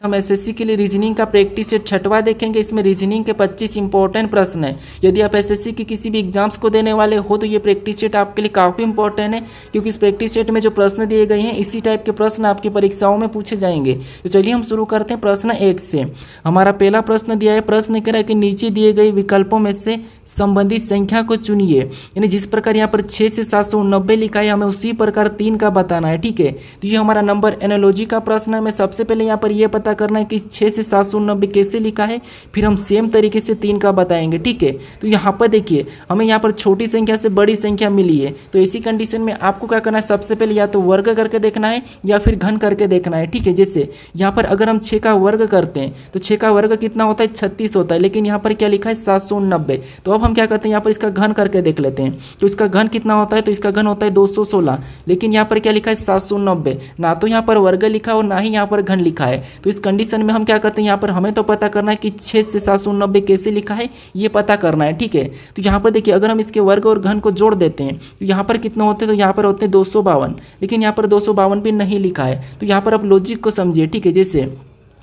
हम एसएससी के लिए रीजनिंग का प्रैक्टिस सेट छठवा देखेंगे। इसमें रीजनिंग के 25 इंपॉर्टेंट प्रश्न हैं। यदि आप एसएससी की किसी भी एग्जाम्स को देने वाले हो तो ये प्रैक्टिस सेट आपके लिए काफ़ी इंपॉर्टेंट है, क्योंकि इस प्रैक्टिस सेट में जो प्रश्न दिए गए हैं इसी टाइप के प्रश्न आपकी परीक्षाओं में पूछे जाएंगे। तो चलिए हम शुरू करते हैं प्रश्न 1 से। हमारा पहला प्रश्न दिया है, प्रश्न कह रहा है कि नीचे दिए गए विकल्पों में से संबंधित संख्या को चुनिए। यानी जिस प्रकार यहाँ पर 6 से 790 लिखा है, हमें उसी प्रकार 3 का बताना है। ठीक है, तो ये हमारा नंबर एनालॉजी का प्रश्न है। हमें सबसे पहले यहाँ पर यह पता करना है कि 6 से 790 कैसे लिखा है, फिर हम सेम तरीके से 3 का बताएंगे। ठीक है, तो यहाँ पर देखिए हमें यहाँ पर छोटी संख्या से बड़ी संख्या मिली है, तो ऐसी कंडीशन में आपको क्या करना है, सबसे पहले या तो वर्ग करके देखना है या फिर घन करके देखना है। ठीक है, जैसे यहाँ पर अगर हम 6 का वर्ग करते हैं तो 6 का वर्ग कितना होता है, 36 होता है, लेकिन यहाँ पर क्या लिखा है 790। तो अब हम क्या करते हैं, यहाँ पर इसका घन करके देख लेते हैं। तो इसका घन कितना होता है, तो इसका घन होता है 216, लेकिन यहाँ पर क्या लिखा है 790। ना तो यहाँ पर वर्ग लिखा है और ना ही यहाँ पर घन लिखा है। तो इस कंडीशन में हम क्या करते हैं, यहाँ पर हमें तो पता करना है कि 6 से 790 कैसे लिखा है, ये पता करना है। ठीक है, तो यहाँ पर देखिए अगर हम इसके वर्ग और घन को जोड़ देते हैं तो यहाँ पर कितना होते हैं, तो यहाँ पर होते हैं 252, लेकिन यहाँ पर 252 भी नहीं लिखा है। तो यहाँ पर आप लॉजिक को समझिए। ठीक है, जैसे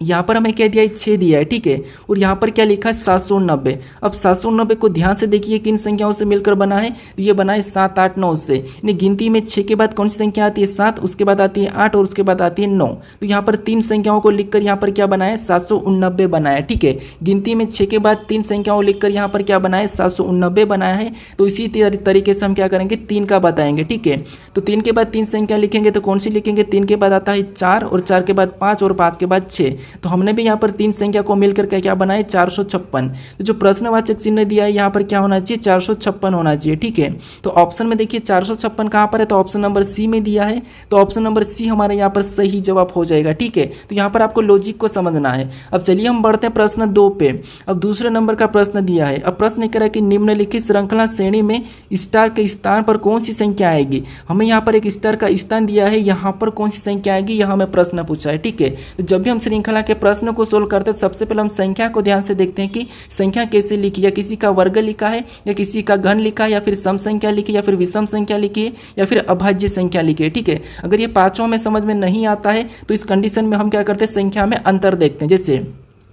यहाँ पर हमें क्या दिया है, 6 दिया है। ठीक है, और यहाँ पर क्या लिखा है 790। अब 790 को ध्यान से देखिए किन संख्याओं से मिलकर बना है, तो ये बना है 7, 8, 9 से। यानी गिनती में 6 के बाद कौन सी संख्या आती है, 7, उसके बाद आती है 8 और उसके बाद आती है 9। तो यहाँ पर 3 संख्याओं को लिखकर यहाँ पर क्या बनाया है, 789 बनाया है। ठीक है, गिनती में 6 के बाद 3 संख्याओं लिखकर यहाँ पर क्या बनाया है, 789 बनाया है। तो इसी तरीके से हम क्या करेंगे, 3 का बताएंगे। ठीक है, तो 3 के बाद 3 संख्या लिखेंगे तो कौन सी लिखेंगे, 3 के बाद आता है 4 और 4 के बाद 5 और 5 के बाद 6। तो हमने भी यहाँ पर 3 संख्या को मिलकर क्या बनाए, 456। तो जो प्रश्नवाचक चिन्ह दिया है यहाँ पर क्या होना चाहिए, 456 होना चाहिए। ठीक है, तो ऑप्शन में देखिए 456 कहाँ पर है, तो ऑप्शन नंबर सी में दिया है। तो ऑप्शन नंबर सी हमारे यहाँ पर सही जवाब हो जाएगा। ठीक है, तो यहाँ पर आपको लॉजिक को समझना है। अब चलिए हम बढ़ते हैं प्रश्न 2 पे। अब दूसरे नंबर का प्रश्न दिया है। अब प्रश्न कह रहा है कि निम्नलिखित श्रृंखला श्रेणी में स्टार के स्थान पर कौन सी संख्या आएगी। हमें यहाँ पर एक स्टार का स्थान दिया है, यहाँ पर कौन सी संख्या आएगी, यह हमें प्रश्न पूछा है। ठीक है, तो जब भी हम श्रृंखला के प्रश्न को सोल्व करते हैं सबसे पहले हम संख्या को ध्यान से देखते हैं कि संख्या कैसे लिखी, या किसी का वर्ग लिखा है या किसी का घन लिखा है या फिर सम संख्या लिखी है या फिर विषम संख्या लिखी है या फिर अभाज्य संख्या लिखी है। ठीक है, अगर ये पांचों में समझ में नहीं आता है तो इस कंडीशन में हम क्या करते हैं, संख्या में अंतर देखते हैं। जैसे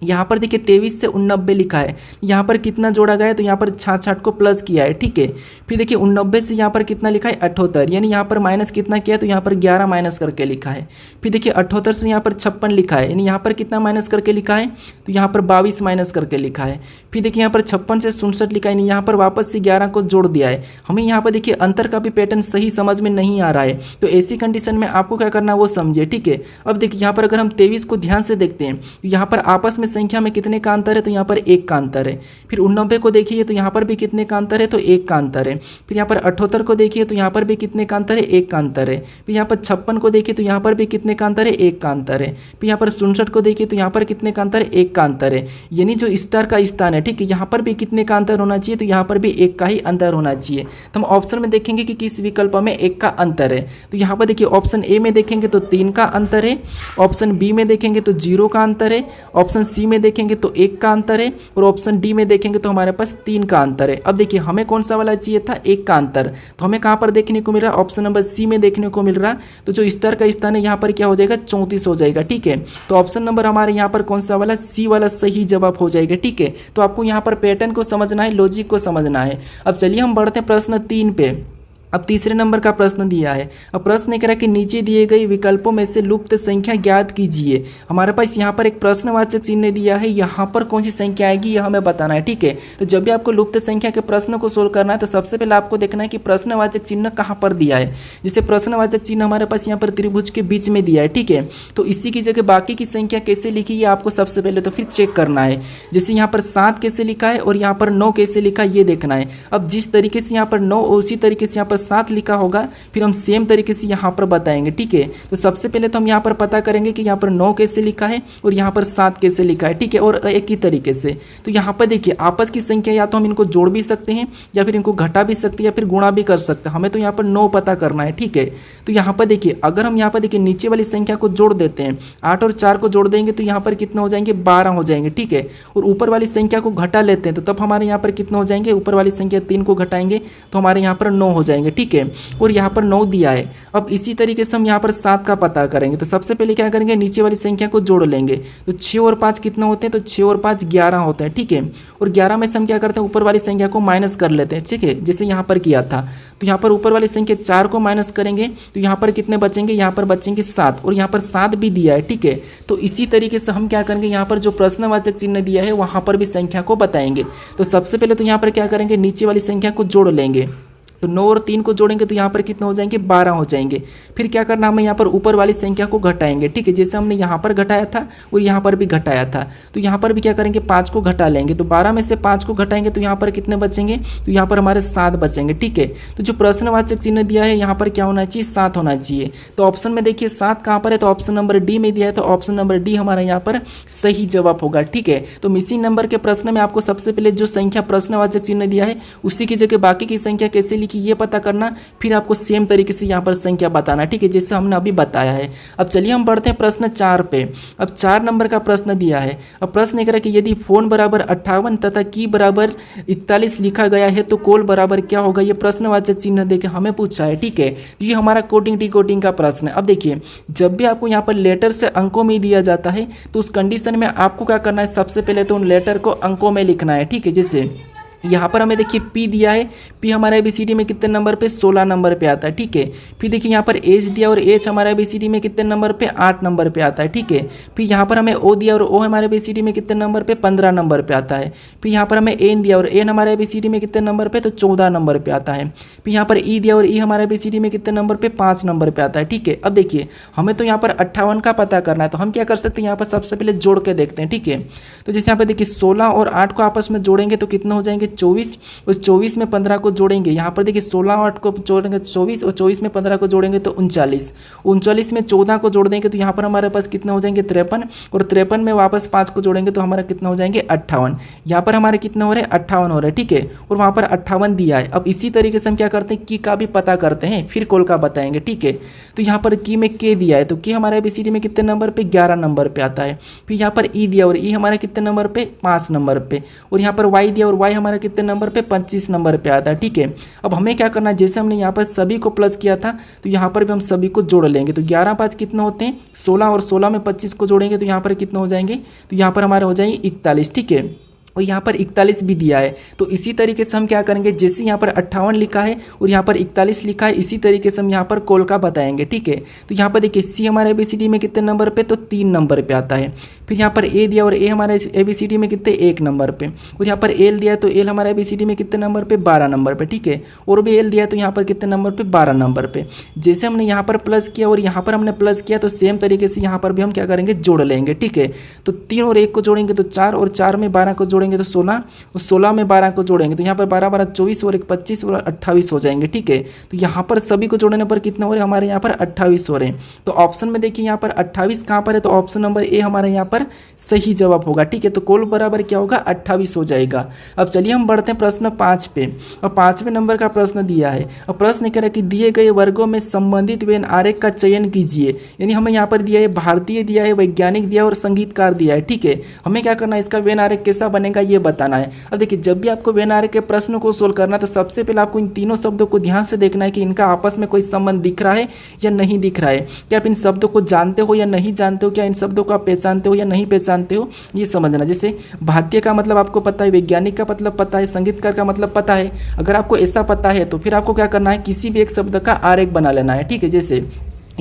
यहाँ पर देखिए 23 से 89 लिखा है, यहाँ पर कितना जोड़ा गया है, तो यहाँ पर 66 को प्लस किया है। ठीक है, फिर देखिए 89 से यहाँ पर कितना लिखा है, 78, यानी यहाँ पर माइनस कितना किया है, तो यहाँ पर 11 माइनस करके लिखा है। फिर देखिए 78 से यहाँ पर 56 लिखा है, यानी यहाँ पर कितना माइनस करके लिखा है, तो यहाँ पर 22 माइनस करके लिखा है। फिर देखिए यहाँ पर 56 से 67 लिखा है, यानी यहाँ पर वापस से 11 को जोड़ दिया है। हमें यहाँ पर देखिए अंतर का भी पैटर्न सही समझ में नहीं आ रहा है, तो ऐसी कंडीशन में आपको क्या करना है वो समझिए। ठीक है, अब देखिए यहाँ पर अगर हम 23 को ध्यान से देखते हैं तो यहाँ पर आपस में संख्या में कितने का अंतर है, तो यहाँ पर 1 का अंतर है। फिर 89 को देखिए तो यहाँ पर भी कितने का अंतर है, तो 1 का अंतर है। फिर यहाँ पर 78 को देखिए तो यहाँ पर भी कितने का अंतर है, 1 का अंतर है। फिर यहाँ पर 56 को देखिए तो यहाँ पर भी कितने का अंतर है, 1 का अंतर है। फिर यहाँ पर 67 को देखिए तो यहाँ पर कितने का अंतर है, 1 का अंतर है। यानी जो स्टार का स्थान है, ठीक है, यहाँ पर भी कितने का अंतर होना चाहिए, तो यहाँ पर भी 1 का ही अंतर होना चाहिए। तो हम ऑप्शन में देखेंगे कि किस विकल्प में 1 का अंतर है। तो यहाँ पर देखिए ऑप्शन ए में देखेंगे तो 3 का अंतर है, ऑप्शन बी में देखेंगे तो 0 का अंतर है, ऑप्शन सी में देखेंगे तो 1 का अंतर है, और ऑप्शन डी में देखेंगे तो हमारे पास 3 का अंतर है। अब देखिए हमें कौन सा वाला चाहिए था, 1 का अंतर, तो हमें कहाँ पर देखने को मिल रहा है, ऑप्शन नंबर सी में देखने को मिल रहा। तो जो स्टार का स्थान है यहाँ पर क्या हो जाएगा, 34 हो जाएगा। ठीक है, तो ऑप्शन नंबर हमारे यहाँ पर कौन सा वाला, सी वाला सही जवाब हो जाएगा। ठीक है, तो आपको यहाँ पर पैटर्न को समझना है, लॉजिक को समझना है। अब चलिए हम बढ़ते हैं प्रश्न 3 पे। अब तीसरे नंबर का प्रश्न दिया है। अब प्रश्न कह रहा है कि नीचे दिए गए विकल्पों में से लुप्त संख्या ज्ञात कीजिए। हमारे पास यहाँ पर एक प्रश्नवाचक चिन्ह दिया है, यहाँ पर कौन सी संख्या आएगी यह हमें बताना है। ठीक है, तो जब भी आपको लुप्त संख्या के प्रश्न को सोल्व करना है तो सबसे पहले आपको देखना है कि प्रश्नवाचक चिन्ह कहाँ पर दिया है। जैसे प्रश्नवाचक चिन्ह हमारे पास यहाँ पर त्रिभुज के बीच में दिया है। ठीक है, तो इसी की जगह बाकी की संख्या कैसे लिखी है आपको सबसे पहले तो फिर चेक करना है। जैसे यहाँ पर 7 कैसे लिखा है और यहाँ पर 9 कैसे लिखा है ये देखना है। अब जिस तरीके से यहाँ पर 9 और उसी तरीके से यहाँ पर 7 लिखा होगा फिर हम सेम तरीके से यहाँ पर बताएंगे। ठीक है, तो सबसे पहले तो हम यहाँ पर पता करेंगे कि यहाँ पर 9 कैसे लिखा है और यहाँ पर 7 कैसे लिखा है। ठीक है, और एक ही तरीके से तो यहाँ पर देखिए आपस की संख्या या तो हम इनको जोड़ भी सकते हैं या फिर इनको घटा भी सकते हैं या फिर गुणा भी कर सकते हैं। हमें तो यहाँ पर 9 पता करना है। ठीक है, तो यहाँ पर देखिए अगर हम यहाँ पर देखिए नीचे वाली संख्या को जोड़ देते हैं, 8 और 4 को जोड़ देंगे तो यहाँ पर कितना हो जाएंगे, 12 हो जाएंगे। ठीक है, और ऊपर वाली संख्या को घटा लेते हैं तो तब हमारे यहाँ पर कितना हो जाएंगे, ऊपर वाली संख्या 3 को घटाएंगे तो हमारे यहाँ पर 9 हो जाएंगे। ठीक है। और यहाँ पर 9 दिया है। अब इसी तरीके से हम यहाँ पर 7 का पता करेंगे। तो सबसे पहले क्या करेंगे, नीचे वाली संख्या को जोड़ लेंगे। तो 6 और 5 कितना होते हैं, तो 6 और 5 11 होते हैं, ठीक है। और 11 में से हम क्या करते हैं, ऊपर वाली संख्या को माइनस कर लेते हैं, ठीक है, जैसे यहाँ पर किया था। तो यहाँ पर ऊपर वाली संख्या 4 को माइनस करेंगे तो यहाँ पर कितने बचेंगे, यहाँ पर बचेंगे 7, और यहाँ पर 7 भी दिया है, ठीक है। तो इसी तरीके से हम क्या करेंगे, यहाँ पर जो प्रश्नवाचक चिन्ह दिया है वहाँ पर भी संख्या को बताएंगे। तो सबसे पहले तो यहाँ पर क्या करेंगे, नीचे वाली संख्या को जोड़ लेंगे। तो 9 और 3 को जोड़ेंगे तो यहाँ पर कितने हो जाएंगे, 12 हो जाएंगे। फिर क्या करना, हमें यहाँ पर ऊपर वाली संख्या को घटाएंगे, ठीक है, जैसे हमने यहाँ पर घटाया था और यहाँ पर भी घटाया था। तो यहाँ पर भी क्या करेंगे, 5 को घटा लेंगे। तो 12 में से 5 को घटाएंगे तो यहाँ पर कितने बचेंगे, तो यहाँ पर हमारे 7 बचेंगे, ठीक है। तो जो प्रश्नवाचक चिन्ह दिया है यहाँ पर क्या होना चाहिए, 7 होना चाहिए। तो ऑप्शन में देखिए 7 कहाँ पर है, तो ऑप्शन नंबर डी में दिया है। तो ऑप्शन नंबर डी हमारा यहाँ पर सही जवाब होगा, ठीक है। तो मिसिंग नंबर के प्रश्न में आपको सबसे पहले जो संख्या प्रश्नवाचक चिन्ह दिया है उसी की जगह बाकी की संख्या कैसे लिखी ये पता करना, फिर आपको सेम तरीके से यहाँ पर संख्या बताना, ठीक है, जैसे हमने अभी बताया है। अब चलिए हम बढ़ते हैं प्रश्न 4 पे। अब 4 नंबर का प्रश्न दिया है। अब प्रश्न ये कह रहा है कि यदि फोन बराबर 58 तथा की बराबर 41 लिखा गया है तो कोल बराबर क्या होगा, ये प्रश्नवाचक चिन्ह देके हमें पूछा है, ठीक है। ये हमारा कोडिंग डिकोडिंग का प्रश्न है। अब देखिए, जब भी आपको यहाँ पर लेटर से अंकों में दिया जाता है तो उस कंडीशन में आपको क्या करना है, सबसे पहले तो उन लेटर को अंकों में लिखना है, ठीक है। जैसे यहाँ पर हमें देखिए पी दिया है, पी हमारा एबीसीडी में कितने नंबर पे, 16 नंबर पे आता है, ठीक है। फिर देखिए यहाँ पर एच दिया और एच हमारा एबीसीडी में कितने नंबर पे, 8 नंबर पे आता है, ठीक है। फिर यहाँ पर हमें ओ दिया और ओ हमारे एबीसीडी में कितने नंबर पे, 15 नंबर पे आता है। फिर यहाँ पर हमें एन दिया और एन हमारे एबीसीडी में कितने नंबर पे, तो 14 नंबर पे आता है। फिर यहाँ पर ई दिया और ई हमारे एबीसीडी में कितने नंबर पे, 5 नंबर पे आता है, ठीक है। अब देखिए हमें तो यहाँ पर 58 का पता करना है, तो हम क्या कर सकते हैं, यहाँ पर सबसे पहले जोड़ के देखते हैं, ठीक है। तो जैसे यहाँ पर देखिए 16 और 8 को आपस में जोड़ेंगे तो कितने हो जाएंगे, 24। उस 24 में 15 को जोड़ेंगे, यहाँ पर देखिए 16 और 8 को जोड़ेंगे तो 24, और 24 में 15 को जोड़ेंगे तो 39, 39 में 14 को जोड़ देंगे तो यहाँ पर हमारे पास कितने हो जाएंगे, 53, और 53 में वापस 5 को जोड़ेंगे तो हमारा कितना हो जाएंगे, 58। यहाँ पर हमारे कितने हो रहे हैं, 58 हो रहे हैं, ठीक है। और वहाँ पर 58 दिया है। अब इसी तरीके से हम क्या करते हैं, की का भी पता करते हैं, फिर कोल का बताएंगे, ठीक है। तो यहाँ पर की में के दिया है, तो के हमारे एबीसीडी में कितने नंबर पे, 11 नंबर पे आता है। फिर यहाँ पर ई दिया और ई हमारे कितने नंबर पे, 5 नंबर पे। और यहाँ पर वाई दिया और वाई हमारा कितने नंबर पे, 25 नंबर पे आता है, ठीक है। अब हमें क्या करना है, जैसे हमने यहाँ पर सभी को प्लस किया था तो यहाँ पर भी हम सभी को जोड़ लेंगे। तो 11 5 कितना होते हैं, 16, और 16 में 25 को जोड़ेंगे तो यहाँ पर कितना हो जाएंगे, तो यहाँ पर हमारे हो जाएंगे 41, ठीक है। और यहाँ पर 41 भी दिया है। तो इसी तरीके से हम क्या करेंगे, जैसे यहाँ पर 58 लिखा है और यहाँ पर 41 लिखा है, इसी तरीके से हम यहाँ पर कोल का बताएंगे, ठीक है। तो यहाँ पर देखिए सी हमारे एबीसीडी में कितने नंबर पे, तो 3 नंबर पे आता है। फिर यहाँ पर ए दिया और ए हमारे एबीसीडी में कितने, 1 नंबर पे। और यहाँ पर एल दिया तो एल हमारे एबीसीडी में कितने नंबर पे, 12 नंबर पे, ठीक है। और भी एल दिया तो यहाँ पर कितने नंबर पे, 12 नंबर पे। जैसे हमने यहाँ पर प्लस किया और यहाँ पर हमने प्लस किया तो सेम तरीके से यहाँ पर भी हम क्या करेंगे, जोड़ लेंगे, ठीक है। तो 3 और 1 को जोड़ेंगे तो 4, और 4 में 12 को जोड़ेंगे तो 16, और 16 में 12 को जोड़ेंगे तो यहाँ पर 12 12 24 और 1 25 और 28 हो जाएंगे, ठीक है। तो यहाँ पर सभी को जोड़ने पर कितना हो रहे हैं, हमारे यहाँ पर 28 हो रहे हैं। तो ऑप्शन में देखिए यहाँ पर 28 कहाँ पर है, तो ऑप्शन नंबर ए हमारे यहाँ पर सही जवाब होगा, ठीक है। तो कोल बराबर क्या होगा, 28 हो जाएगा। अब चलिए हम बढ़ते हैं प्रश्न 5 पे। और 5वें नंबर का प्रश्न दिया है। और प्रश्न कह रहा है कि दिए गए वर्गों में संबंधित वेन आरेख का चयन कीजिए। यानी हमें यहाँ पर दिया है भारतीय दिया है, वैज्ञानिक दिया और संगीतकार दिया है, ठीक है। हमें क्या करना है, इसका वेन आरेख कैसा बनेगा ये बताना है। अब देखिए जब भी आपको वेन आरेख के प्रश्न को सोल्व करना है तो सबसे पहले आपको इन तीनों शब्दों को ध्यान से देखना है कि इनका आपस में कोई संबंध दिख रहा है या नहीं दिख रहा है। क्या आप इन शब्दों को जानते हो या नहीं जानते हो, क्या इन शब्दों को आप पहचानते हो या नहीं पहचानते हो, ये समझना। जैसे भारतीय का मतलब आपको पता है, वैज्ञानिक का मतलब पता है, संगीतकार का मतलब पता है। अगर आपको ऐसा पता है तो फिर आपको क्या करना है, किसी भी एक शब्द का आरेख बना लेना है, ठीक है। जैसे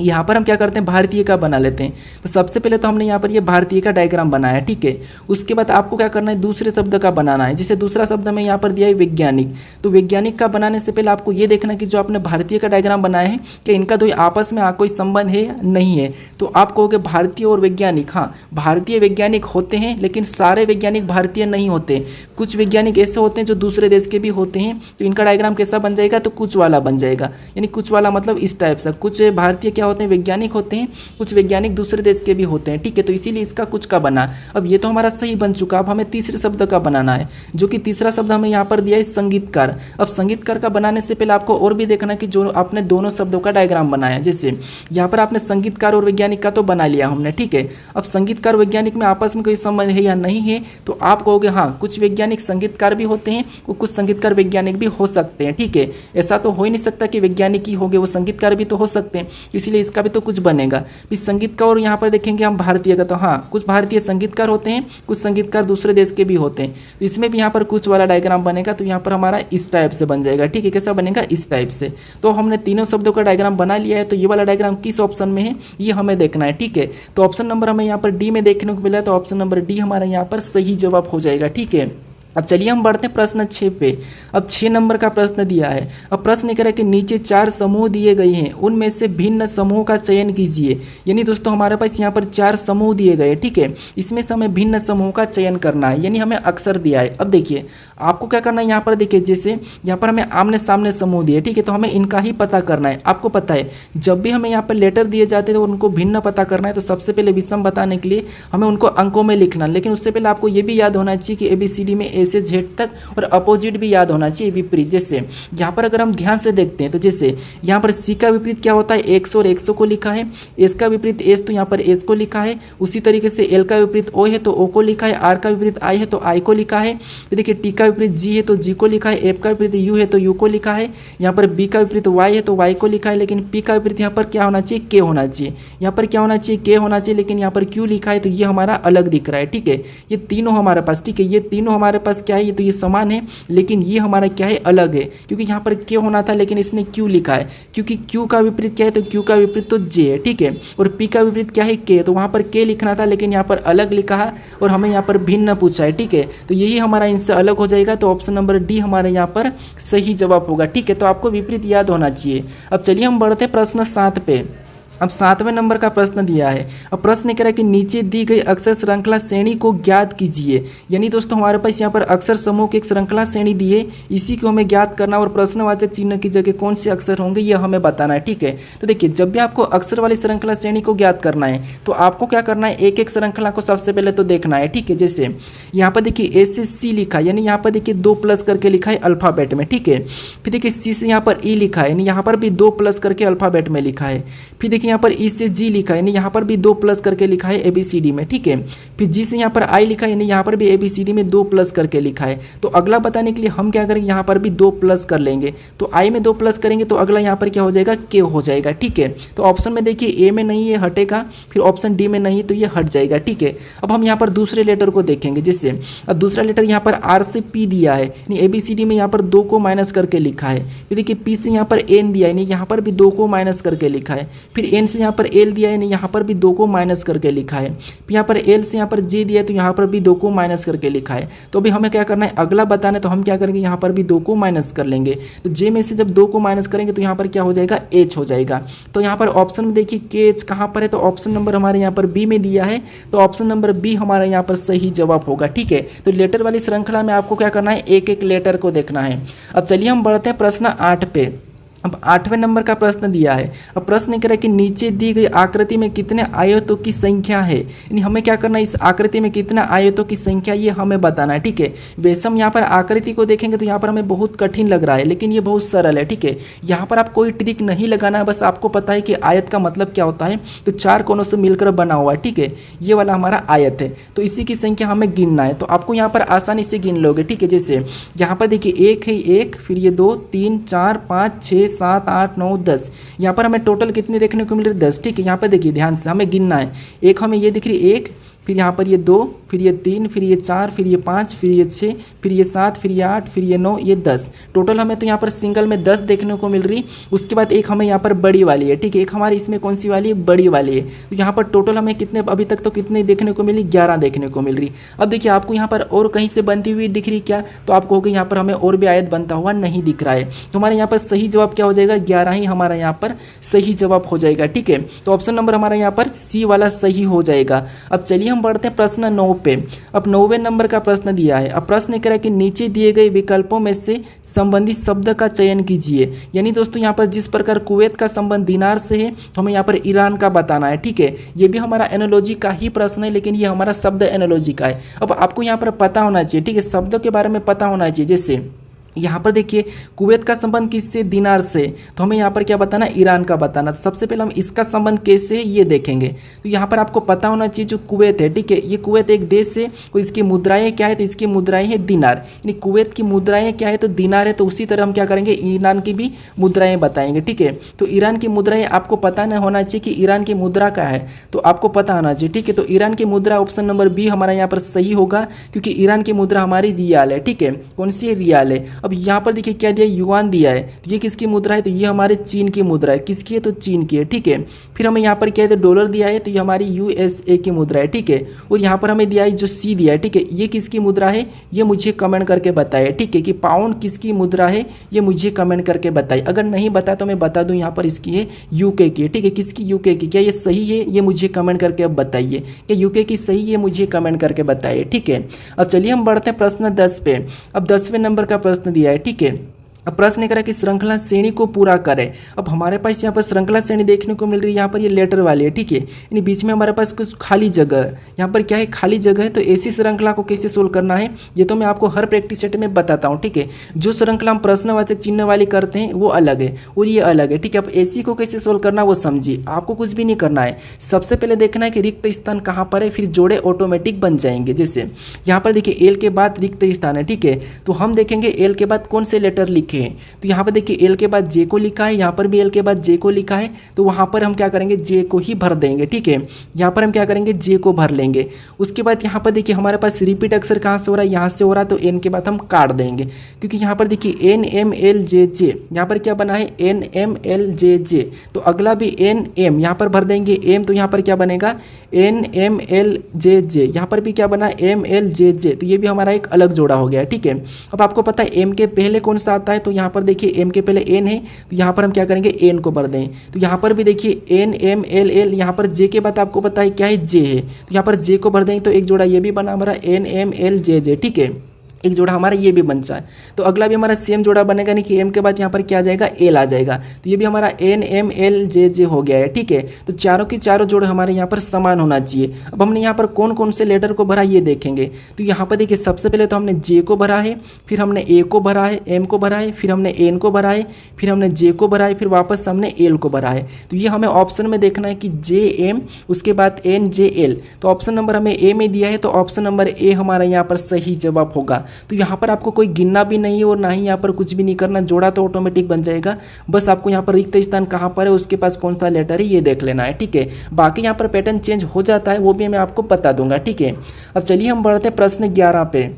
यहाँ पर हम क्या करते हैं, भारतीय का बना लेते हैं। तो सबसे पहले तो हमने यहाँ पर ये भारतीय का डायग्राम बनाया, ठीक है। उसके बाद आपको क्या करना है, दूसरे शब्द का बनाना है। जैसे दूसरा शब्द में यहाँ पर दिया है वैज्ञानिक, तो वैज्ञानिक का बनाने से पहले आपको ये देखना कि जो आपने भारतीय का डायग्राम बनाया है कि इनका तो आपस में कोई संबंध है या नहीं है। तो आप कहोगे भारतीय और वैज्ञानिक, हाँ भारतीय वैज्ञानिक होते हैं लेकिन सारे वैज्ञानिक भारतीय नहीं होते। कुछ वैज्ञानिक ऐसे होते हैं जो दूसरे देश के भी होते हैं। तो इनका डायग्राम कैसा बन जाएगा, तो कुछ वाला बन जाएगा। यानी कुछ वाला मतलब इस टाइप से, कुछ भारतीय क्या होते हैं, वैज्ञानिक होते हैं, कुछ वैज्ञानिक दूसरे देश के भी होते हैं, ठीक है। तो इसीलिए इसका कुछ का बना। अब ये तो हमारा सही बन चुका, अब हमें तीसरे शब्द का बनाना है, जो कि तीसरा शब्द हमें यहाँ पर दिया है संगीतकार। अब संगीतकार का बनाने से पहले आपको और भी देखना कि जो आपने दोनों शब्दों का डायग्राम बनाया, जैसे यहाँ पर आपने संगीतकार और वैज्ञानिक का तो बना लिया हमने, ठीक है। अब संगीतकार वैज्ञानिक में आपस में कोई संबंध है या नहीं है, तो आप कहोगे हाँ कुछ वैज्ञानिक संगीतकार भी होते हैं और कुछ संगीतकार वैज्ञानिक भी हो सकते हैं, ठीक है। ऐसा तो हो ही नहीं सकता कि वैज्ञानिक ही होंगे, वो संगीतकार भी तो हो सकते हैं, इसलिए इसका भी तो कुछ बनेगा। इस संगीतकार और यहाँ पर देखेंगे हम भारतीय का, तो हाँ कुछ भारतीय संगीतकार होते हैं, कुछ संगीतकार दूसरे देश के भी होते हैं, तो इसमें भी यहाँ पर कुछ वाला डायग्राम बनेगा। तो यहाँ पर हमारा इस टाइप से बन जाएगा, ठीक है। कैसा बनेगा? इस टाइप से। तो हमने तीनों शब्दों का डायग्राम बना लिया है। तो ये वाला डायग्राम किस ऑप्शन में है ये हमें देखना है, ठीक है। तो ऑप्शन नंबर हमें यहाँ पर डी में देखने को मिला है, तो ऑप्शन नंबर डी हमारा यहाँ पर सही जवाब हो जाएगा, ठीक है। अब चलिए हम बढ़ते हैं प्रश्न 6 पे। अब 6 नंबर का प्रश्न दिया है। अब प्रश्न कह रहा है कि नीचे 4 समूह दिए गए हैं, उनमें से भिन्न समूह का चयन कीजिए। यानी दोस्तों हमारे पास यहाँ पर 4 समूह दिए गए, ठीक है। इसमें से हमें भिन्न समूह का चयन करना है, यानी हमें अक्षर दिया है। अब देखिए आपको क्या करना है, यहाँ पर देखिए जैसे यहाँ पर हमें आमने सामने समूह दिए, ठीक है। तो हमें इनका ही पता करना है। आपको पता है जब भी हमें यहाँ पर लेटर दिए जाते हैं तो उनको भिन्न पता करना है, तो सबसे पहले विषम बताने के लिए हमें उनको अंकों में लिखना, लेकिन उससे पहले आपको ये भी याद होना चाहिए कि ABCD में A से Z तक और अपोजिट भी याद होना चाहिए, विपरीत। जैसे यहाँ पर अगर हम ध्यान से देखते हैं तो जैसे यहाँ पर C का विपरीत क्या होता है, 100 और 100 को लिखा है। S का विपरीत S, तो यहाँ पर S को लिखा है। उसी तरीके से L का विपरीत O है तो O को लिखा है। R का विपरीत I है तो I को लिखा है। तो देखिए T का विपरीत G है तो G को लिखा है। F का विपरीत U है तो U को लिखा है। यहाँ पर B का विपरीत Y है तो Y को लिखा है। लेकिन P का विपरीत यहाँ पर क्या होना चाहिए, K होना चाहिए। यहाँ पर क्या होना चाहिए, K होना चाहिए, लेकिन यहाँ पर Q लिखा है तो ये हमारा अलग दिख रहा है, ठीक है। ये तीनों हमारे पास, ठीक है, ये तीनों हमारे पास क्या है, ये तो ये समान है, लेकिन ये हमारा क्या है, अलग है। क्योंकि यहाँ पर K होना था लेकिन इसने Q लिखा है, क्योंकि Q का विपरीत क्या है, तो Q का विपरीत तो J है, ठीक है। और P का विपरीत क्या है, K, तो वहाँ पर K लिखना था लेकिन यहाँ पर अलग लिखा है और हमें यहाँ पर भिन्न पूछा है, ठीक है। तो यही हमारा इनसे अलग हो जाएगा। तो ऑप्शन नंबर डी हमारे यहाँ पर सही जवाब होगा, ठीक है। तो आपको विपरीत याद होना चाहिए। अब चलिए हम बढ़ते प्रश्न 7 पे। अब 7वें नंबर का प्रश्न दिया है। अब प्रश्न कह रहा है कि नीचे दी गई अक्षर श्रृंखला श्रेणी को ज्ञात कीजिए। यानी दोस्तों हमारे पास यहाँ पर अक्षर समूह की एक श्रृंखला श्रेणी दी है, इसी को हमें ज्ञात करना और प्रश्नवाचक चिन्ह की जगह कौन से अक्षर होंगे यह हमें बताना है, ठीक है। तो देखिए जब भी आपको अक्षर वाली श्रृंखला श्रेणी को ज्ञात करना है तो आपको क्या करना है, एक एक श्रृंखला को सबसे पहले तो देखना है, ठीक है। जैसे यहाँ पर देखिए A से C लिखा है, यानी यहाँ पर देखिए 2 प्लस करके लिखा है अल्फाबेट में, ठीक है। फिर देखिए C से यहाँ पर E लिखा है, यानी यहाँ पर भी 2 प्लस करके अल्फाबेट में लिखा है। फिर देखिए यहाँ पर E से G लिखा है, यानी यहाँ पर भी 2 प्लस करके लिखा है ABCD में, ठीक है। फिर G से यहाँ पर I लिखा है, यानी यहाँ पर भी ABCD में 2 प्लस करके लिखा है। तो अगला बताने के लिए हम क्या करेंगे, यहाँ पर भी 2 प्लस कर लेंगे। तो I में 2 प्लस करेंगे तो अगला यहाँ पर क्या हो जाएगा, K हो जाएगा, ठीक है। तो ऑप्शन में देखिए A में नहीं है, हटेगा, फिर ऑप्शन D में नहीं तो ये हट जाएगा, ठीक है। अब हम यहाँ पर दूसरे लेटर को देखेंगे। जैसे अब दूसरा लेटर यहाँ पर R से P दिया है, यानी ABCD में यहाँ पर 2 को माइनस करके लिखा है। फिर देखिए P से यहाँ पर N दिया है, यानी यहाँ पर भी 2 को माइनस करके लिखा है। फिर N से यहाँ पर L दिया है, यानी यहाँ पर भी 2 को माइनस करके लिखा है। फिर यहाँ पर L से यहाँ पर J दिया है तो यहाँ पर भी 2 को माइनस करके लिखा है। तो अभी हमें क्या करना है, अगला बताना है, तो हम क्या करेंगे, यहाँ पर भी 2 को माइनस कर लेंगे। तो J में से जब 2 को माइनस करेंगे तो यहाँ पर क्या हो जाएगा, H हो जाएगा। तो यहाँ पर ऑप्शन में देखिए KH कहाँ पर है, तो ऑप्शन नंबर हमारे यहाँ पर B में दिया है, तो ऑप्शन नंबर B हमारा यहाँ पर सही जवाब होगा, ठीक है। तो लेटर वाली श्रृंखला में आपको क्या करना है, एक एक लेटर को देखना है। अब चलिए हम बढ़ते हैं प्रश्न 8 पे। अब 8वें नंबर का प्रश्न दिया है। अब प्रश्न कह रहा है कि नीचे दी गई आकृति में कितने आयतों की संख्या है, यानी हमें क्या करना है, इस आकृति में कितना आयतों की संख्या ये हमें बताना है, ठीक है। वैसे हम यहाँ पर आकृति को देखेंगे तो यहाँ पर हमें बहुत कठिन लग रहा है, लेकिन ये बहुत सरल है, ठीक है। यहाँ पर आप कोई ट्रिक नहीं लगाना है, बस आपको पता है कि आयत का मतलब क्या होता है। तो 4 कोनों से मिलकर बना हुआ है, ठीक है। ये वाला हमारा आयत है, तो इसी की संख्या हमें गिनना है। तो आपको यहाँ पर आसानी से गिन लोगे, ठीक है। जैसे यहाँ पर देखिए 1 है, 1, फिर ये 2, 3, 4, 5, 6, 7, 8, 9, 10। यहाँ पर हमें टोटल कितने देखने को मिल रहे, 10, ठीक है। यहाँ पर देखिए ध्यान से हमें गिनना है। एक हमें ये दिख रही 1, फिर यहाँ पर ये 2, फिर ये 3, फिर ये 4, फिर ये 5, फिर ये 6, फिर ये 7, फिर ये 8, फिर ये 9, ये 10। टोटल हमें तो यहाँ पर सिंगल में 10 देखने को मिल रही। उसके बाद एक हमें यहाँ पर बड़ी वाली है, ठीक है। एक हमारी इसमें कौन सी वाली है, बड़ी वाली है। तो यहाँ पर टोटल हमें कितने अभी तक तो कितने देखने को मिली, 11 देखने को मिल रही। अब देखिए आपको यहाँ पर और कहीं से बनती हुई दिख रही क्या, तो आप कहोगे यहाँ पर हमें और भी आयत बनता हुआ नहीं दिख रहा है। तो हमारे यहाँ पर सही जवाब क्या हो जाएगा, 11 ही हमारा यहाँ पर सही जवाब हो जाएगा, ठीक है। तो ऑप्शन नंबर हमारा यहाँ पर C वाला सही हो जाएगा। अब चलिए हम बढ़ते हैं प्रश्न 9 पे। अब 9वें नंबर का प्रश्न दिया है। अब प्रश्न कह रहा है कि नीचे दिए गए विकल्पों में से संबंधित शब्द का चयन कीजिए। यानी दोस्तों यहाँ पर जिस प्रकार कुवैत का संबंध दिनार से है तो हमें यहाँ पर ईरान का बताना है, ठीक है। ये भी हमारा एनालॉजी का ही प्रश्न है, लेकिन ये हमारा शब्द एनालॉजी का है। अब आपको यहाँ पर पता होना चाहिए, ठीक है, शब्दों के बारे में पता होना चाहिए। जैसे यहाँ पर देखिए कुवैत का संबंध किससे, दिनार से, तो हमें यहाँ पर क्या बताना, ईरान का बताना। तो सबसे पहले हम इसका संबंध कैसे है ये देखेंगे। तो यहाँ पर आपको पता होना चाहिए जो कुवैत है, ठीक है, ये कुवैत एक देश है, तो इसकी मुद्राएं क्या है, तो इसकी मुद्राएं है दिनार। यानी कुवैत की मुद्राएं क्या है, तो दिनार है। तो उसी तरह हम क्या करेंगे, ईरान की भी मुद्राएं बताएंगे, ठीक है। तो ईरान की मुद्राएं आपको पता नहीं होना चाहिए कि ईरान की मुद्रा क्या है, तो आपको पता होना चाहिए, ठीक है। तो ईरान की मुद्रा ऑप्शन नंबर बी हमारा यहाँ पर सही होगा, क्योंकि ईरान की मुद्रा हमारी रियाल है, ठीक है। कौन सी है, रियाल है। अब यहाँ पर देखिए क्या दिया, युआन दिया है, तो ये किसकी मुद्रा है, तो ये हमारे चीन की मुद्रा है। किसकी है, तो चीन की है, ठीक है। फिर हमें यहाँ पर क्या है, तो डॉलर दिया है, तो ये हमारी यूएसए की मुद्रा है, ठीक है। और यहाँ पर हमें दिया है जो सी दिया है, ठीक है, ये किसकी मुद्रा है, ये मुझे कमेंट करके बताइए, ठीक है, कि पाउंड किसकी मुद्रा है, ये मुझे कमेंट करके बताइए। अगर नहीं बता तो मैं बता दूँ, यहाँ पर इसकी है यूके की, ठीक है। किसकी, यूके की। क्या ये सही है, ये मुझे कमेंट करके अब बताइए, क्या यूके की सही है, मुझे कमेंट करके बताइए, ठीक है। अब चलिए हम बढ़ते हैं प्रश्न 10 पे। अब 10वें नंबर का प्रश्न दिया है, ठीक है। अब प्रश्न करा कि श्रृंखला श्रेणी को पूरा करें। अब हमारे पास यहाँ पर श्रृंखला श्रेणी देखने को मिल रही है, यहाँ पर ये लेटर वाली है, ठीक है। यानी बीच में हमारे पास कुछ खाली जगह, यहाँ पर क्या है, खाली जगह है। तो ऐसी श्रृंखला को कैसे सोल्व करना है ये तो मैं आपको हर प्रैक्टिस सेट में बताता हूँ, ठीक है। जो श्रृंखला हम प्रश्नवाचक चिन्ह वाली करते हैं वो अलग है और ये अलग है, ठीक है। अब ऐसी को कैसे सोल्व करना वो समझिए, आपको कुछ भी नहीं करना है। सबसे पहले देखना है कि रिक्त स्थान कहाँ पर है, फिर जोड़े ऑटोमेटिक बन जाएंगे। जैसे यहाँ पर देखिए एल के बाद रिक्त स्थान है, ठीक है। तो हम देखेंगे एल के बाद कौन से लेटर लिखे हैं, तो यहाँ पर देखिए एल के बाद जे को लिखा है, यहाँ पर भी एल के बाद जे को लिखा है, तो वहाँ पर हम क्या करेंगे, जे को ही भर देंगे, ठीक है। यहाँ पर हम क्या करेंगे, जे को भर लेंगे। उसके बाद यहाँ पर देखिए हमारे पास रिपीट अक्षर कहाँ से हो रहा है, यहाँ से हो रहा है, तो एन के बाद हम काट देंगे, क्योंकि यहाँ पर देखिए एन एम एल जे जे, यहाँ पर क्या बना है, एन एम एल जे जे। तो अगला भी एन एम, यहाँ पर भर देंगे एम, तो यहाँ पर क्या बनेगा, एन एम एल जे जे। यहाँ पर भी क्या बना, एम एल जे जे। तो ये भी हमारा एक अलग जोड़ा हो गया, ठीक है। अब आपको पता है एम के पहले कौन सा आता है, तो यहाँ पर देखिए एम के पहले एन है, तो यहाँ पर हम क्या करेंगे, एन को भर दें। तो यहाँ पर भी देखिए एन एम एल एल, यहाँ पर जे के बाद आपको पता है क्या है, जे है, तो यहाँ पर जे को भर देंगे। तो एक जोड़ा ये भी बना हमारा एन एम एल जे जे, ठीक है। एक जोड़ा हमारा ये भी बन जाए, तो अगला भी हमारा सेम जोड़ा बनेगा, नहीं कि एम के बाद यहाँ पर क्या आ जाएगा, एल आ जाएगा। तो ये भी हमारा एन एम एल जे जे हो गया है, ठीक है। तो चारों के चारों जोड़े हमारे यहाँ पर समान होना चाहिए। अब हमने यहाँ पर कौन कौन से लेटर को भरा ये देखेंगे। तो यहाँ पर देखिए सबसे पहले तो हमने जे को भरा है, फिर हमने ए को भरा है, एम को भरा है, फिर हमने एन को भरा है, फिर हमने जे को भरा है, फिर वापस हमने एल को भरा है। तो ये हमें ऑप्शन में देखना है कि जे एम, उसके बाद एन जे एल। तो ऑप्शन नंबर हमें ए में दिया है, तो ऑप्शन नंबर ए हमारा यहाँ पर सही जवाब होगा। तो यहाँ पर आपको कोई गिनना भी नहीं है और ना ही यहाँ पर कुछ भी नहीं करना, जोड़ा तो ऑटोमेटिक बन जाएगा। बस आपको यहाँ पर रिक्त स्थान कहाँ पर है, उसके पास कौन सा लेटर है ये देख लेना है, ठीक है। बाकी यहाँ पर पैटर्न चेंज हो जाता है, वो भी मैं आपको बता दूंगा, ठीक है। अब चलिए हम बढ़ते हैं प्रश्न 11 पे।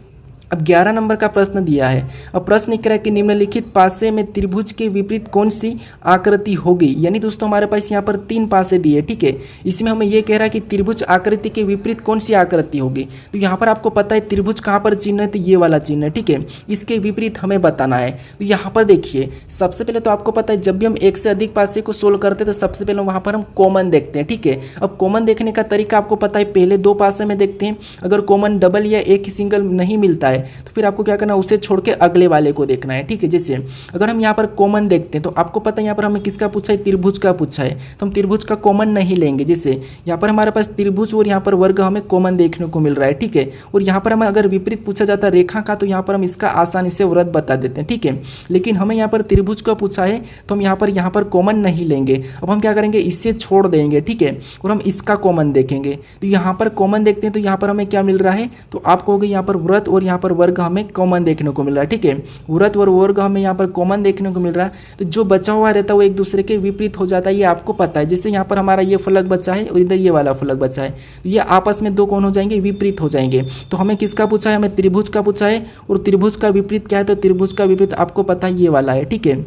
अब 11 नंबर का प्रश्न दिया है। अब प्रश्न कह रहा है कि निम्नलिखित पासे में त्रिभुज के विपरीत कौन सी आकृति होगी। यानी दोस्तों हमारे पास यहाँ पर 3 पासे दिए, ठीक है। इसमें हमें ये कह रहा है कि त्रिभुज आकृति के विपरीत कौन सी आकृति होगी। तो यहाँ पर आपको पता है त्रिभुज कहाँ पर चिन्ह है, तो ये वाला चिन्ह है, ठीक है। इसके विपरीत हमें बताना है। तो यहाँ पर देखिए सबसे पहले तो आपको पता है जब भी हम एक से अधिक पासे को सोल्व करते हैं तो सबसे पहले वहाँ पर हम कॉमन देखते हैं, ठीक है। अब कॉमन देखने का तरीका आपको पता है, पहले 2 पासे में देखते हैं, अगर कॉमन डबल या एक ही सिंगल नहीं मिलता है तो फिर आपको क्या करना है, उसे छोड़ के अगले वाले को देखना है, ठीक है। जैसे अगर हम यहाँ पर कॉमन देखते हैं तो आपको पता है यहाँ पर हमें किसका पूछा है, त्रिभुज का पूछा है, तो हम त्रिभुज का कॉमन नहीं लेंगे। जैसे यहाँ पर हमारे पास त्रिभुज और यहाँ पर वर्ग हमें कॉमन देखने को मिल रहा है, ठीक है। और यहाँ पर हमें अगर विपरीत पूछा जाता है रेखा का, तो यहाँ पर हम इसका आसानी से व्रत बता देते हैं, ठीक है। लेकिन हमें यहाँ पर त्रिभुज का पूछा है तो हम यहाँ पर कॉमन नहीं लेंगे। अब हम क्या करेंगे, इससे छोड़ देंगे, ठीक है, और हम इसका कॉमन देखेंगे। तो यहाँ पर कॉमन देखते हैं तो यहाँ पर हमें क्या मिल रहा है, तो आपको होगा यहाँ पर व्रत और यहाँ पर वर्ग हमें कॉमन देखने को मिल रहा है, ठीक है। व्रत और वर्ग हमें यहाँ पर कॉमन देखने को मिल रहा है। तो जो बचा हुआ रहता है वो एक दूसरे के विपरीत हो जाता है, ये आपको पता है। जैसे यहाँ पर हमारा ये फलक बचा है और इधर ये वाला फलक बचा है, तो ये आपस में 2 कौन हो जाएंगे, विपरीत हो जाएंगे। तो हमें किसका पूछा है, हमें त्रिभुज का पूछा है। और त्रिभुज का विपरीत क्या है, तो त्रिभुज का विपरीत आपको पता है ये वाला है, ठीक है।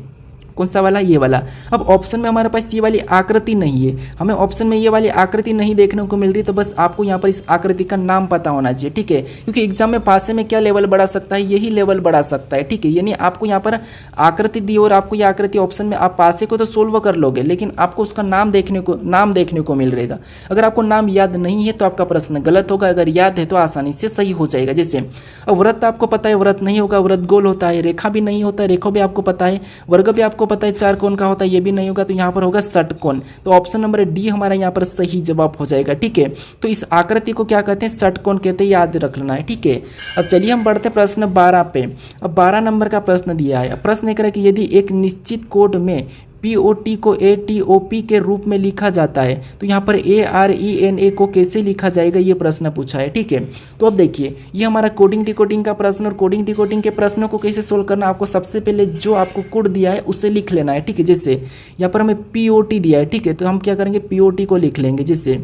कौन सा वाला, ये वाला। अब ऑप्शन में हमारे पास ये वाली आकृति नहीं है, हमें ऑप्शन में ये वाली आकृति नहीं देखने को मिल रही, तो बस आपको यहाँ पर इस आकृति का नाम पता होना चाहिए, ठीक है। क्योंकि एग्जाम में पासे में क्या लेवल बढ़ा सकता है, यही लेवल बढ़ा सकता है, ठीक है। यानी आपको यहाँ पर आकृति दी और आपको ये आकृति ऑप्शन में, आप पासे को तो सोल्व कर लोगे लेकिन आपको उसका नाम देखने को मिल रहेगा। अगर आपको नाम याद नहीं है तो आपका प्रश्न गलत होगा, अगर याद है तो आसानी से सही हो जाएगा। जैसे अब वृत्त आपको पता है, वृत्त नहीं होगा, वृत्त गोल होता है। रेखा भी नहीं होता है, रेखा भी आपको पता है। वर्ग भी आपको पता है, चार कोण का होता है, ये भी नहीं होगा, तो यहाँ पर होगा षटकोण। तो ऑप्शन नंबर डी हमारा यहाँ पर सही जवाब हो जाएगा, ठीक है। तो इस आकृति को क्या कहते हैं, षटकोण कहते हैं, याद रख लेना है, ठीक है। अब चलिए हम बढ़ते प्रश्न 12 पे। अब 12 नंबर का प्रश्न दिया है। प्रश्न एक है कि यदि एक निश्चित कोड में POT को ATOP के रूप में लिखा जाता है तो यहाँ पर ARENA को कैसे लिखा जाएगा, ये प्रश्न पूछा है, ठीक है। तो अब देखिए ये हमारा कोडिंग डिकोडिंग का प्रश्न, और कोडिंग डिकोडिंग के प्रश्नों को कैसे सोल्व करना, आपको सबसे पहले जो आपको कोड दिया है उससे लिख लेना है, ठीक है। जैसे यहाँ पर हमें POT दिया है, ठीक है, तो हम क्या करेंगे POT को लिख लेंगे। जैसे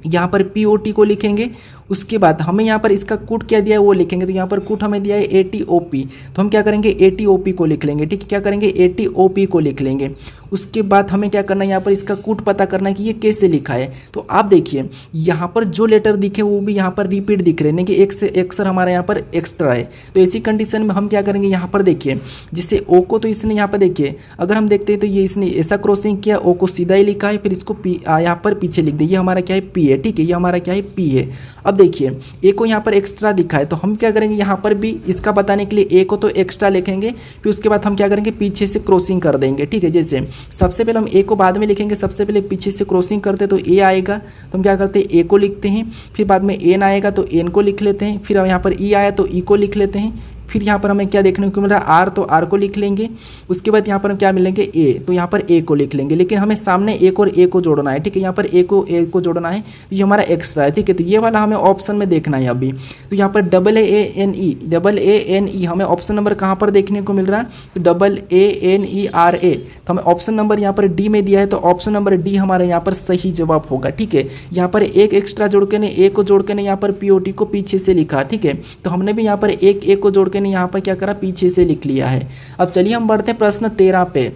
यहाँ पर POT को लिखेंगे, उसके बाद हमें यहाँ पर इसका कूट क्या दिया है वो लिखेंगे। तो यहाँ पर कूट हमें दिया है ATOP, तो हम क्या करेंगे ATOP को लिख लेंगे, ठीक है। क्या करेंगे ATOP को लिख लेंगे। उसके बाद हमें क्या करना है, यहाँ पर इसका कूट पता करना है कि ये कैसे लिखा है। तो आप देखिए यहाँ पर जो लेटर दिखे वो भी यहाँ पर रिपीट दिख रहे हैं कि एक से अक्षर हमारा यहाँ पर एक्स्ट्रा है। तो ऐसी कंडीशन में हम क्या करेंगे, यहाँ पर देखिए जिससे ओ को तो इसने यहाँ पर देखिए अगर हम देखते हैं तो ये इसने ऐसा क्रॉसिंग किया, ओ को सीधा ही लिखा है, फिर इसको यहाँ पर पीछे लिख दिया, ये हमारा क्या है P है, ठीक है, ये हमारा क्या है P है। अब देखिए ए को यहाँ पर एक्स्ट्रा दिखा है, तो हम क्या करेंगे यहाँ पर भी इसका बताने के लिए ए को तो एक्स्ट्रा लिखेंगे, फिर उसके बाद हम क्या करेंगे पीछे से क्रॉसिंग कर देंगे, ठीक है। जैसे सबसे पहले हम ए को बाद में लिखेंगे, सबसे पहले पीछे से क्रॉसिंग करते तो ए आएगा, तो हम क्या करते हैं ए को लिखते हैं, फिर बाद में एन आएगा तो एन को लिख लेते हैं, फिर यहाँ पर ई आया तो ई को लिख लेते हैं, फिर यहाँ पर हमें क्या देखने को मिल रहा है आर, तो आर को लिख लेंगे। उसके बाद यहाँ पर हम क्या मिलेंगे ए, तो यहाँ पर ए को लिख लेंगे, लेकिन हमें सामने एक और ए को जोड़ना है, ठीक है। यहाँ पर ए को जोड़ना है, तो ये हमारा एक्स्ट्रा है, ठीक है। तो ये वाला हमें ऑप्शन में देखना है अभी। तो यहाँ पर AANE हमें ऑप्शन नंबर कहाँ पर देखने को मिल रहा है, तो AANERA, तो हमें ऑप्शन नंबर यहाँ पर डी में दिया है, तो ऑप्शन नंबर डी हमारे यहाँ पर सही जवाब होगा, ठीक है। यहाँ पर एक एक्स्ट्रा जोड़ के ने ए को जोड़ के ने यहाँ पर POT को पीछे से लिखा, ठीक है। तो हमने भी यहाँ पर एक ए को जोड़ के ने यहाँ पर क्या करा, पीछे से लिख लिया है। अब चलिए हम बढ़ते हैं प्रश्न 13 पे।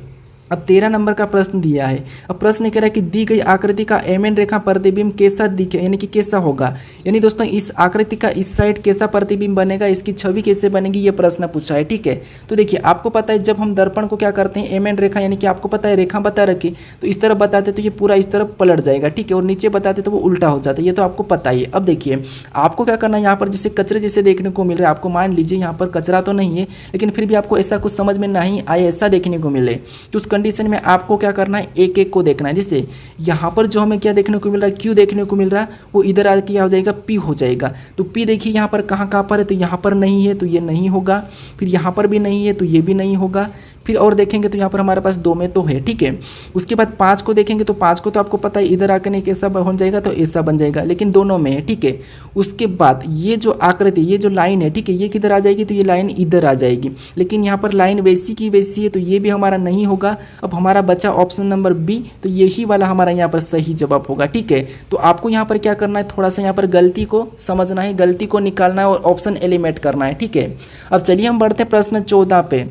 अब 13 नंबर का प्रश्न दिया है। अब प्रश्न कह रहा है कि दी गई आकृति का MN रेखा प्रतिबिंब कैसा दिखे, यानी कि कैसा होगा। यानी दोस्तों इस आकृति का इस साइड कैसा प्रतिबिंब बनेगा, इसकी छवि कैसे बनेगी, ये प्रश्न पूछा है, ठीक है। तो देखिए आपको पता है जब हम दर्पण को क्या करते हैं MN रेखा, यानी कि आपको पता है रेखा बता रखी, तो इस तरफ बताते तो ये पूरा इस तरफ पलट जाएगा, ठीक है, और नीचे बताते तो वो उल्टा हो जाता है, ये तो आपको पता ही है। अब देखिए आपको क्या करना है, यहाँ पर जैसे कचरे जैसे देखने को मिल रहा है, आपको मान लीजिए यहाँ पर कचरा तो नहीं है लेकिन फिर भी आपको ऐसा कुछ समझ में नहीं आए, ऐसा देखने को मिले, तो उस कंडीशन में आपको क्या करना है, एक एक को देखना है। जैसे यहाँ पर जो हमें क्या देखने को मिल रहा है, क्यू देखने को मिल रहा है, वो इधर आके क्या हो जाएगा, पी हो जाएगा। तो पी देखिए यहाँ पर कहाँ पर है, तो यहाँ पर नहीं है तो ये नहीं होगा, फिर यहाँ पर भी नहीं है तो ये भी नहीं होगा, फिर और देखेंगे तो यहाँ पर हमारे पास 2 में तो है, ठीक है। उसके बाद 5 को देखेंगे तो 5 को तो आपको पता है इधर आकर नहीं कैसा बन जाएगा, तो ऐसा बन जाएगा, लेकिन दोनों में है, ठीक है। उसके बाद ये जो आकृति, ये जो लाइन है, ठीक है, ये किधर आ जाएगी, तो ये लाइन इधर आ जाएगी, लेकिन यहाँ पर लाइन वैसी की वैसी है, तो ये भी हमारा नहीं होगा। अब हमारा बचा ऑप्शन नंबर बी, तो यही वाला हमारा यहाँ पर सही जवाब होगा, ठीक है। तो आपको यहाँ पर क्या करना है, थोड़ा सा यहाँ पर गलती को समझना है, गलती को निकालना है और ऑप्शन एलिमिनेट करना है, ठीक है। अब चलिए हम बढ़ते हैं प्रश्न 14 पे।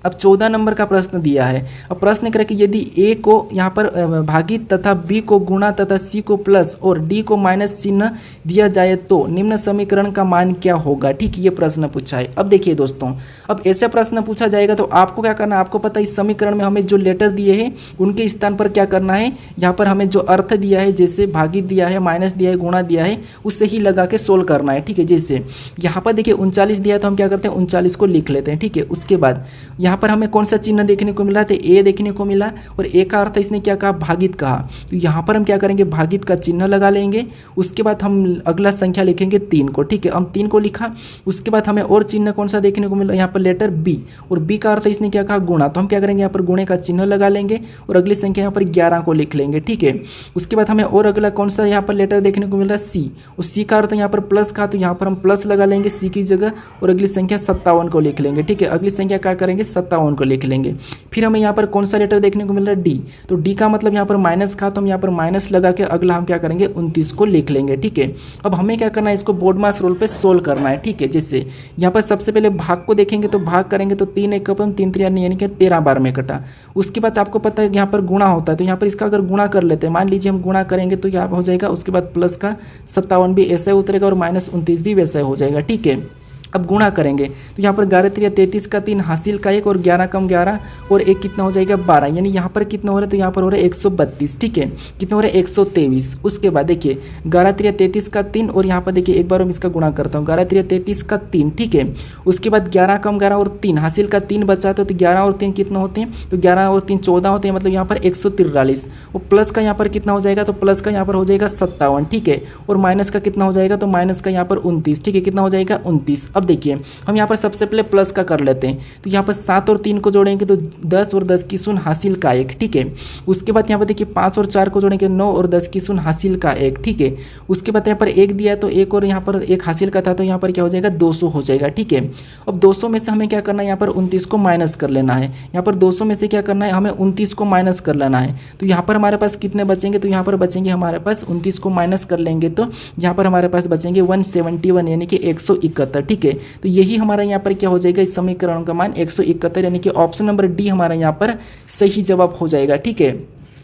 अब 14 नंबर का प्रश्न दिया है। अब प्रश्न करें कि यदि ए को यहाँ पर भागित तथा बी को गुणा तथा सी को प्लस और डी को माइनस चिन्ह दिया जाए तो निम्न समीकरण का मान क्या होगा, ठीक, ये प्रश्न पूछा है। अब देखिए दोस्तों, अब ऐसे प्रश्न पूछा जाएगा तो आपको क्या करना है, आपको पता है इस समीकरण में हमें जो लेटर दिए हैं उनके स्थान पर क्या करना है, यहाँ पर हमें जो अर्थ दिया है, जैसे भागित दिया है, माइनस दिया है, गुणा दिया है, उससे ही लगा के सोल्व करना है, ठीक है। जैसे यहाँ पर देखिए 39 दिया है तो हम क्या करते हैं 39 को लिख लेते हैं, ठीक है। उसके बाद यहाँ पर हमें कौन सा चिन्ह देखने को मिला, तो ए देखने को मिला, और ए का अर्थ इसने क्या कहा, भागित कहा, तो यहाँ पर हम क्या करेंगे, भागित का चिन्ह लगा लेंगे। उसके बाद हम अगला संख्या लिखेंगे 3 को, ठीक है, हम 3 को लिखा। उसके बाद हमें और चिन्ह कौन सा देखने को मिला, यहाँ पर लेटर बी, और बी का अर्थ इसने क्या कहा, गुणा, तो हम क्या करेंगे, यहाँ पर गुणे का चिन्ह लगा लेंगे और अगली संख्या यहाँ पर 11 को लिख लेंगे, ठीक है। उसके बाद हमें और अगला कौन सा यहाँ पर लेटर देखने को मिल रहा है, सी, और सी का अर्थ यहाँ पर प्लस का, तो यहाँ पर हम प्लस लगा लेंगे सी की जगह और अगली संख्या 57 को लिख लेंगे, ठीक है। अगली संख्या क्या करेंगे 57 को लिख लेंगे। फिर हमें यहाँ पर कौन सा लेटर देखने को मिल रहा है, डी, तो डी का मतलब यहाँ पर माइनस का, तो हम यहाँ पर माइनस लगा के अगला हम क्या करेंगे 29 को लिख लेंगे। ठीक है, अब हमें क्या करना है, इसको बोर्ड मास रूल पे सोल्व करना है। ठीक है, जैसे यहाँ पर सबसे पहले भाग को देखेंगे तो भाग करेंगे तो 3 एक 3 3 यानी कि 13 बार में कटा। उसके बाद आपको पता है यहाँ पर गुणा होता है, तो यहाँ पर इसका अगर गुणा कर लेते हैं, मान लीजिए हम गुणा करेंगे तो यहाँ हो जाएगा, उसके बाद प्लस का 57 भी ऐसा ही उतरेगा और माइनस 29 भी वैसा हो जाएगा। ठीक है, अब गुणा करेंगे तो यहाँ पर 11 3 33 का 3 हासिल का 1 और 11 कम 11 और 1 कितना हो जाएगा 12, यानी यहाँ पर कितना हो रहा है, तो यहाँ पर हो रहा है 132। ठीक है, कितना हो रहा है 123। उसके बाद देखिए 11 3 33 का 3 और यहाँ पर देखिए एक बार मैं इसका गुणा करता हूँ, 11 3 33 का 3। ठीक है, उसके बाद 11 कम 11 और 3 हासिल का 3 बचा तो 11 और 3 कितना होते हैं, तो 11 और 3 14 होते हैं, मतलब यहाँ पर 143 और प्लस का यहाँ पर कितना हो जाएगा, तो प्लस का यहाँ पर हो जाएगा 57। ठीक है, और माइनस का कितना हो जाएगा, तो माइनस का यहाँ पर 29। ठीक है, कितना हो जाएगा 29। अब देखिए हम यहाँ पर सबसे पहले प्लस का कर लेते हैं, तो यहाँ पर 7 और 3 को जोड़ेंगे तो 10 और 10 की शून्य हासिल का 1। ठीक है, उसके बाद यहाँ पर देखिए 5 और 4 को जोड़ेंगे 9 और 10 की शून्य हासिल का 1। ठीक है, उसके बाद यहाँ पर 1 दिया है तो 1 और यहाँ पर 1 हासिल का था, तो यहाँ पर क्या हो जाएगा 200 हो जाएगा। ठीक है, अब 200 में से हमें क्या करना है, यहाँ पर 29 को माइनस कर लेना है। यहाँ पर 200 में से क्या करना है, हमें 29 को माइनस कर लेना है। तो यहाँ पर हमारे पास कितने बचेंगे, तो यहाँ पर बचेंगे हमारे पास 29 को माइनस कर लेंगे तो यहाँ पर हमारे पास बचेंगे 171 यानी कि 171। ठीक है, तो यही हमारा यहाँ पर क्या हो जाएगा, इस समीकरण का मान 171, यानी कि ऑप्शन नंबर डी हमारा यहाँ पर सही जवाब हो जाएगा। ठीक है,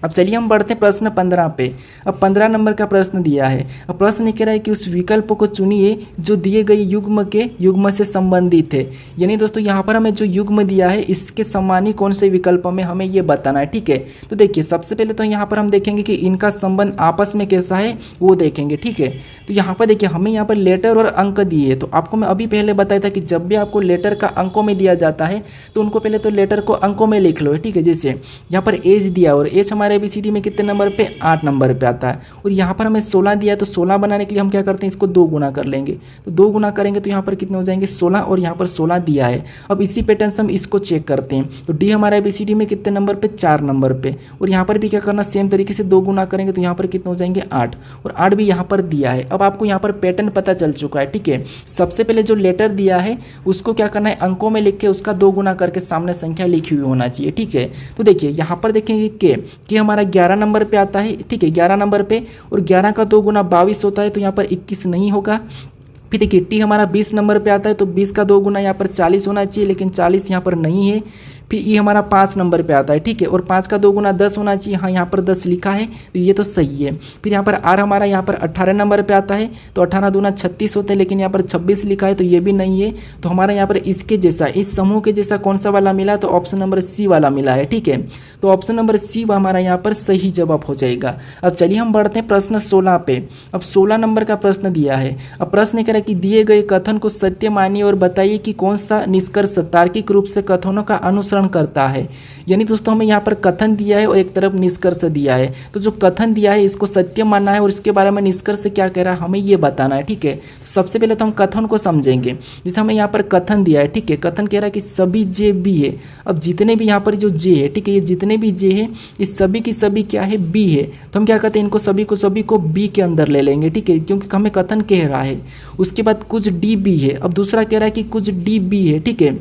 अब चलिए हम बढ़ते हैं प्रश्न 15 पे। अब 15 नंबर का प्रश्न दिया है। अब प्रश्न कह रहा है कि उस विकल्प को चुनिए जो दिए गए युग्म के युग्म से संबंधित है। यानी दोस्तों यहाँ पर हमें जो युग्म दिया है इसके समानी कौन से विकल्प में हमें ये बताना है। ठीक है, तो देखिए सबसे पहले तो यहाँ पर हम देखेंगे कि इनका संबंध आपस में कैसा है वो देखेंगे। ठीक है, तो यहाँ पर देखिए हमें यहाँ पर लेटर और अंक दिए है, तो आपको मैं अभी पहले बताया था कि जब भी आपको लेटर का अंकों में दिया जाता है तो उनको पहले तो लेटर को अंकों में लिख लो। ठीक है, जैसे यहाँ पर एज दिया और एज हमारे ABCD में कितने नंबर पे 8 नंबर पे आता है, और यहाँ पर हमें 16 दिया है, तो 16 बनाने के लिए हम क्या करते हैं, इसको 2 गुना कर लेंगे। तो 2 गुना करेंगे तो यहाँ पर कितने हो जाएंगे 16, और यहाँ पर 16 दिया है। अब इसी पैटर्न से हम इसको चेक करते हैं, तो डी हमारा ABCD में कितने नंबर पे 4 नंबर पे, और यहाँ पर भी क्या करना सेम तरीके से 2 गुना करेंगे तो यहाँ पर कितने हो जाएंगे 8, और 8 भी यहाँ पर दिया है। अब आपको यहाँ पर पैटर्न पता चल चुका है। ठीक है, सबसे पहले जो लेटर दिया है उसको क्या करना है, अंकों में लिख के उसका 2 गुना करके सामने संख्या लिखी हुई होना चाहिए। ठीक है, तो देखिए यहाँ पर देखेंगे के हमारा 11 नंबर पे आता है। ठीक है, 11 नंबर पे, और 11 का 2 गुना 22 होता है, तो यहाँ पर 21 नहीं होगा। फिर देखिए टी हमारा 20 नंबर पे आता है, तो 20 का 2 गुना यहाँ पर 40 होना चाहिए, लेकिन 40 यहाँ पर नहीं है। फिर ई हमारा 5 नंबर पे आता है। ठीक है, और 5 का 2 गुना 10 होना चाहिए, हाँ यहाँ पर 10 लिखा है, तो ये तो सही है। फिर यहाँ पर आर हमारा यहाँ पर 18 नंबर पे आता है, तो 18 दूना 36 होते हैं, लेकिन यहाँ पर 26 लिखा है, तो ये भी नहीं है। तो हमारा यहाँ पर इसके जैसा, इस समूह के जैसा कौन सा वाला मिला, तो ऑप्शन नंबर सी वाला मिला है। ठीक है, तो ऑप्शन नंबर सी हमारा यहाँ पर सही जवाब हो जाएगा। अब चलिए हम बढ़ते हैं प्रश्न 16 पे। अब 16 नंबर का प्रश्न दिया है। अब प्रश्न कह रहा है कि दिए गए कथन को सत्य मानिए और बताइए कि कौन सा निष्कर्ष तार्किक रूप से कथनों का अनुसरण करता है। यानी दोस्तों हमें यहाँ पर कथन दिया है और एक तरफ निष्कर्ष दिया है, तो जो कथन दिया है इसको सत्य मानना है और इसके बारे में निष्कर्ष क्या कह रहा है हमें ये बताना है। ठीक है, तो सबसे पहले तो हम कथन को समझेंगे। जैसे हमें यहाँ पर कथन दिया है, ठीक है, कथन कह रहा है कि सभी जे बी है। अब जितने भी यहाँ पर जो जे है, ठीक है, ये जितने भी जे है ये सभी की सभी क्या है, बी है। तो हम क्या कहते हैं, इनको सभी को बी के अंदर ले लेंगे। ठीक है, क्योंकि हमें कथन कह रहा है। उसके बाद कुछ डी बी है। अब दूसरा कह रहा है कि कुछ डी बी है। ठीक है,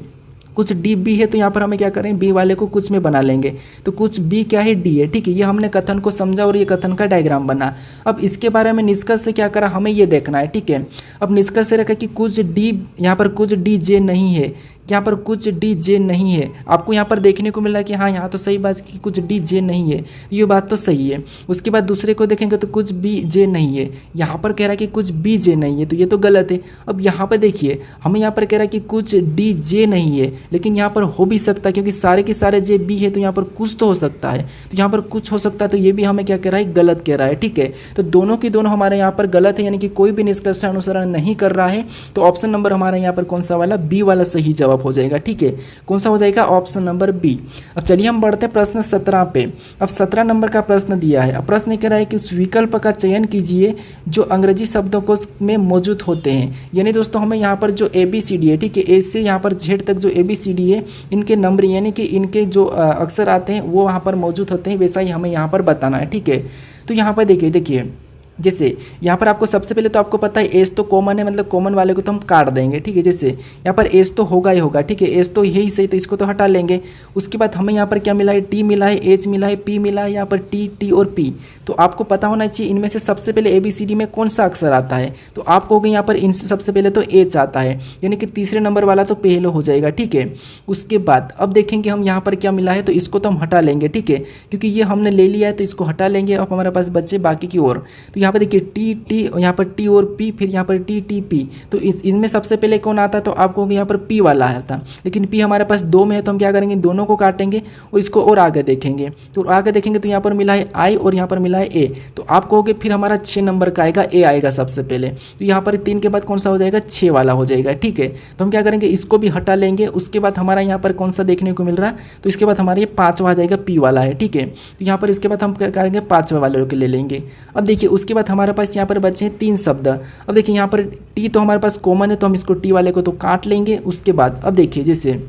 कुछ डी बी है, तो यहाँ पर हमें क्या करें, बी वाले को कुछ में बना लेंगे, तो कुछ बी क्या है, डी है। ठीक है, ये हमने कथन को समझा और ये कथन का डायग्राम बना। अब इसके बारे में निष्कर्ष से क्या करा, हमें ये देखना है। ठीक है, अब निष्कर्ष से रखा कि कुछ डी, यहाँ पर कुछ डी जे नहीं है, यहाँ पर कुछ डी जे नहीं है। आपको यहाँ पर देखने को मिला कि हाँ यहाँ तो सही बात कि कुछ डी जे नहीं है, ये बात तो सही है। उसके बाद दूसरे को देखेंगे तो कुछ बी जे नहीं है, यहाँ पर कह रहा है कि कुछ बी जे नहीं है, तो ये तो गलत है। अब यहाँ पर देखिए हमें यहाँ पर कह रहा है कि कुछ डी जे नहीं है, लेकिन यहाँ पर हो भी सकता है क्योंकि सारे के सारे जे बी है, तो यहाँ पर कुछ तो हो सकता है, तो यहाँ पर कुछ हो सकता है, तो ये भी हमें क्या कह रहा है, गलत कह रहा है। ठीक है, तो दोनों की दोनों हमारे यहाँ पर गलत है, यानी कि कोई भी निष्कर्ष अनुसरण नहीं कर रहा है। तो ऑप्शन नंबर हमारा यहाँ पर कौन सा वाला, बी वाला सही जवाब हो जाएगा। ठीक है, कौन सा हो जाएगा, ऑप्शन नंबर बी। अब चलिए हम बढ़ते हैं प्रश्न 17 पे। अब 17 नंबर का प्रश्न दिया है। अब प्रश्न कह रहा है कि उस विकल्प का चयन कीजिए जो अंग्रेजी शब्दकोश में मौजूद होते हैं। यानी दोस्तों हमें यहाँ पर जो ABCD है, ठीक है, ए से यहाँ पर Z तक जो ABCD है, इनके नंबर यानी कि इनके जो अक्षर आते हैं वो वहाँ पर मौजूद होते हैं, वैसा ही हमें यहाँ पर बताना है। ठीक है, तो यहाँ पर देखिए जैसे यहाँ पर आपको सबसे पहले तो आपको पता है एस तो कॉमन है, मतलब कॉमन वाले को तो हम काट देंगे, ठीक है। जैसे यहाँ पर एस तो होगा ही होगा, ठीक है, एस तो यही सही, तो इसको तो हटा लेंगे। उसके बाद हमें यहाँ पर क्या मिला है, टी मिला है, एच मिला है, पी मिला है, यहाँ पर टी, टी और पी। तो आपको पता होना चाहिए इनमें से सबसे पहले ABCD में कौन सा अक्षर आता है। तो आप कहोगे यहाँ पर इनसे सबसे पहले तो एच आता है, यानी कि तीसरे नंबर वाला तो पहले हो जाएगा, ठीक है। उसके बाद अब देखेंगे हम यहाँ पर क्या मिला है, तो इसको तो हम हटा लेंगे, ठीक है, क्योंकि ये हमने ले लिया है तो इसको हटा लेंगे। अब हमारे पास बच्चे बाकी की ओर, तो यहाँ पर देखिए टी टी, यहाँ पर टी और पी, फिर यहाँ पर टी टी पी। तो इनमें सबसे पहले कौन आता है, तो आपको यहाँ पर पी वाला आता, लेकिन पी हमारे पास 2 में है, तो हम क्या करेंगे, दोनों को काटेंगे और इसको और आगे देखेंगे। तो आगे देखेंगे तो यहाँ पर मिला है आई और यहाँ पर मिला है ए। तो आप कहोगे फिर हमारा 6 नंबर का आएगा, ए आएगा सबसे पहले। तो यहाँ पर 3 के बाद कौन सा हो जाएगा, 6 वाला हो जाएगा, ठीक है। तो हम क्या करेंगे, इसको भी हटा लेंगे। उसके बाद हमारा यहाँ पर कौन सा देखने को मिल रहा है, तो इसके बाद हमारा ये 5वां आ जाएगा, पी वाला है, ठीक है। तो यहाँ पर इसके बाद हम क्या करेंगे, 5वें वाले के ले लेंगे। अब देखिए उसके बाद हमारे पास यहाँ पर बचे हैं 3 शब्द। अब देखिए यहाँ पर टी तो हमारे पास कॉमन है, तो हम इसको टी वाले को तो काट लेंगे। उसके बाद अब देखिए जैसे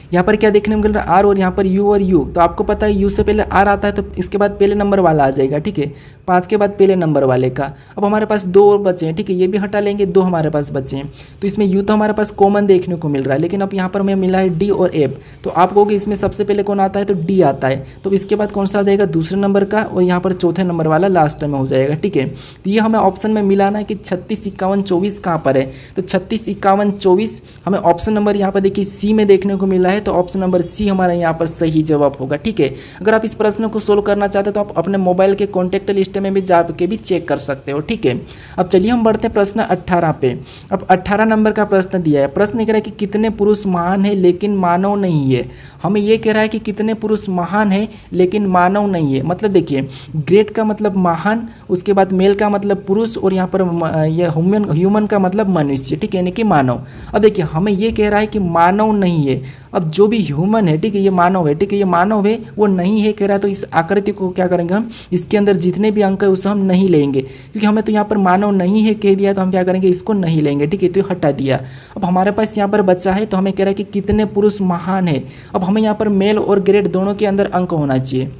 यहाँ पर क्या देखने को मिल रहा है, आर और यहाँ पर यू और यू। तो आपको पता है यू से पहले आर आता है, तो इसके बाद पहले नंबर वाला आ जाएगा, ठीक है, 5 के बाद पहले नंबर वाले का। अब हमारे पास 2 और बचे हैं, ठीक है, ये भी हटा लेंगे, 2 हमारे पास बचे हैं। तो इसमें यू तो हमारे पास कॉमन देखने को मिल रहा है, लेकिन अब यहाँ पर हमें मिला है डी और एफ। तो आप कहोगे इसमें सबसे पहले कौन आता है, तो डी आता है। तो इसके बाद कौन सा आ जाएगा, दूसरे नंबर का, और यहाँ पर चौथे नंबर वाला लास्ट में हो जाएगा, ठीक है। तो ये हमें ऑप्शन में मिला ना कि 36, 51, 24 कहाँ पर है। तो 36, 51, 24 हमें ऑप्शन नंबर यहाँ पर देखिए सी में देखने को मिला है। तो ऑप्शन नंबर सी हमारा यहाँ पर सही जवाब होगा, ठीक है। अगर आप इस प्रश्न को सोल्व करना चाहते हैं तो आप अपने मोबाइल के कॉन्टैक्ट लिस्ट में भी जाके भी चेक कर सकते हो, ठीक है। अब चलिए हम बढ़ते हैं प्रश्न 18 पे। अब 18 नंबर का प्रश्न दिया है। प्रश्न कह रहा है कि कितने पुरुष महान है लेकिन मानव नहीं है। हमें ये कह रहा है कि कितने पुरुष महान है लेकिन मानव नहीं है। मतलब देखिए ग्रेट का मतलब महान, उसके बाद मेल का मतलब पुरुष, और यहाँ पर ह्यूमन का मतलब मनुष्य, ठीक है, यानी कि मानव। अब देखिए हमें ये कह रहा है कि मानव नहीं है। अब जो भी ह्यूमन है, ठीक है, ये मानव है, ठीक है, ये मानव है, वो नहीं है कह रहा है। तो इस आकृति को क्या करेंगे हम, इसके अंदर जितने भी अंक है उसे हम नहीं लेंगे, क्योंकि हमें तो यहाँ पर मानव नहीं है कह दिया, तो हम क्या करेंगे, इसको नहीं लेंगे, ठीक है, तो हटा दिया। अब हमारे पास यहाँ पर बच्चा है, तो हमें कह रहा है कि कितने पुरुष महान है। अब हमें यहाँ पर मेल और ग्रेड दोनों के अंदर अंक होना चाहिए।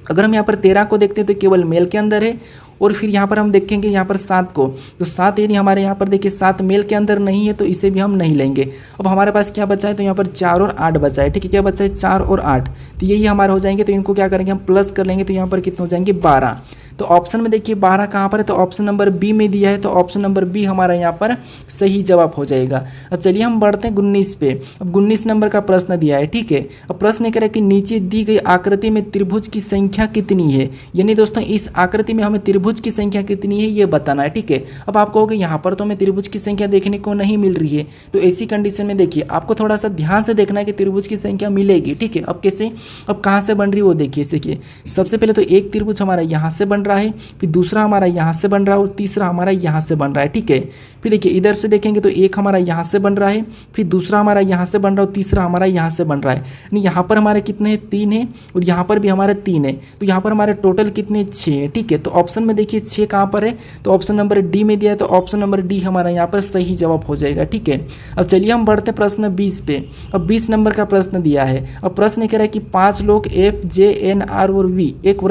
अगर हम यहाँ पर 13 को देखते हैं तो केवल मेल के अंदर है, और फिर यहाँ पर हम देखेंगे यहाँ पर 7 को, तो 7 यानी हमारे यहाँ पर देखिए 7 मेल के अंदर नहीं है, तो इसे भी हम नहीं लेंगे। अब हमारे पास क्या बचा है, तो यहाँ पर 4 और 8 बचा है, ठीक है, क्या बचा है, 4 और 8, तो यही हमारे हो जाएंगे। तो इनको क्या करेंगे, हम प्लस कर लेंगे, तो यहाँ पर कितने हो जाएंगे, 12। तो ऑप्शन में देखिए 12 कहाँ पर है, तो ऑप्शन नंबर बी में दिया है, तो ऑप्शन नंबर बी हमारा यहाँ पर सही जवाब हो जाएगा। अब चलिए हम बढ़ते हैं 19 पे। अब 19 नंबर का प्रश्न दिया है, ठीक है। अब प्रश्न कह रहा है कि नीचे दी गई आकृति में त्रिभुज की संख्या कितनी है। यानी दोस्तों इस आकृति में हमें त्रिभुज की संख्या कितनी है ये बताना है, ठीक है। अब आप कहोगे यहाँ पर तो हमें त्रिभुज की संख्या देखने को नहीं मिल रही है, तो ऐसी कंडीशन में देखिए आपको थोड़ा सा ध्यान से देखना है कि त्रिभुज की संख्या मिलेगी, ठीक है। अब कैसे, अब कहाँ से बन रही है वो देखिए। देखिए सबसे पहले तो एक त्रिभुज हमारा यहाँ से बन रहा है, फिर दूसरा हमारा यहाँ से बन रहा है, और तीसरा हमारा यहाँ से बन रहा है, ठीक है। फिर देखिए इधर से देखेंगे तो एक हमारा यहाँ से बन रहा है, फिर दूसरा हमारा यहाँ से बन रहा है, और तीसरा हमारा यहाँ से बन रहा है। यानी यहाँ पर हमारे कितने हैं, 3 है, और यहाँ पर भी हमारे 3 है, तो यहाँ पर हमारे टोटल कितने, 6 है, ठीक है। तो ऑप्शन में देखिए 6 कहाँ पर है, तो ऑप्शन नंबर डी में दिया है, तो ऑप्शन नंबर डी हमारा यहाँ पर सही जवाब हो जाएगा, ठीक है। अब चलिए हम बढ़ते प्रश्न 20 पे। अब 20 नंबर का प्रश्न दिया है। अब प्रश्न कह रहा है कि 5 लोग एफ, जे, एन, आर और वी एक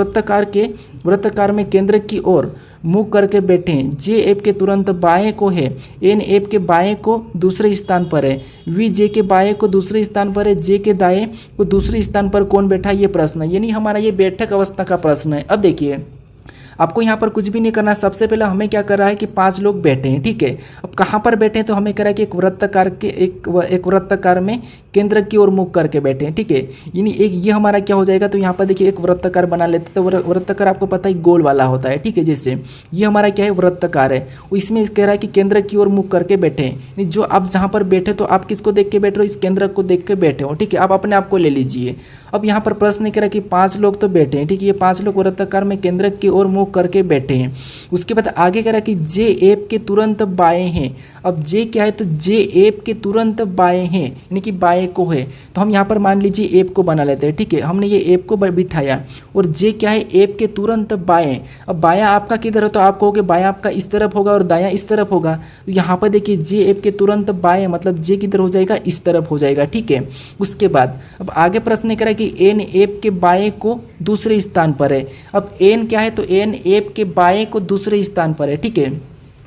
वृत्तकार में केंद्र की ओर मुख करके बैठे हैं। जे एफ के तुरंत बाएं को है, एन एफ के बाएं को दूसरे स्थान पर है, वी जे के बाएं को दूसरे स्थान पर है, जे के दाएं को दूसरे स्थान पर कौन बैठा है, ये प्रश्न है। यानी हमारा ये बैठक अवस्था का प्रश्न है। अब देखिए आपको यहाँ पर कुछ भी नहीं करना है। सबसे पहले हमें क्या कर रहा है कि 5 लोग बैठे हैं, ठीक है। अब कहाँ पर बैठे हैं, तो हमें कह रहा है कि एक वृत्तकार में केंद्र की ओर मुख करके बैठे हैं, ठीक है। यानी एक ये हमारा क्या हो जाएगा, तो यहाँ पर देखिए एक वृत्तकार बना लेते, तो वृत्तकार आपको पता है गोल वाला होता है, ठीक है। जैसे ये हमारा क्या है, वृत्तकार है, इसमें कह रहा है कि केंद्र की ओर मुख करके बैठे हैं। जो आप जहाँ पर बैठे तो आप किसको देख के बैठ रहे हो, इस केंद्र को देख के बैठे हो, ठीक है। आप अपने आप को ले लीजिए। अब यहाँ पर प्रश्न कह रहा है कि 5 लोग तो बैठे हैं, ठीक है, ये 5 लोग वृत्तकार में केंद्र की ओर मुख करके बैठे हैं। उसके बाद आगे कह रहा है कि जे एफ के तुरंत बाएं हैं। अब जे क्या है, तो जे एफ के तुरंत बाएं हैं, यानी कि बाएं बाएं को है, तो हम यहाँ पर मान लीजिए एप को बना लेते हैं। ठीक है, हमने ये एप को बिठाया और जे क्या है एप के तुरंत बाएं। अब बायां आपका किधर हो, तो आप कहोगे बायां आपका इस तरफ होगा और दायां इस तरफ होगा। तो यहाँ पर देखिए जे एप के तुरंत बाएं मतलब जे किधर हो जाएगा, इस तरफ हो जाएगा। ठीक है, उसके बाद अब आगे प्रश्न कह रहा है कि एन एप के बाएं को दूसरे स्थान पर है। अब एन क्या है, तो एन एप के बाएं को दूसरे स्थान पर है। ठीक है,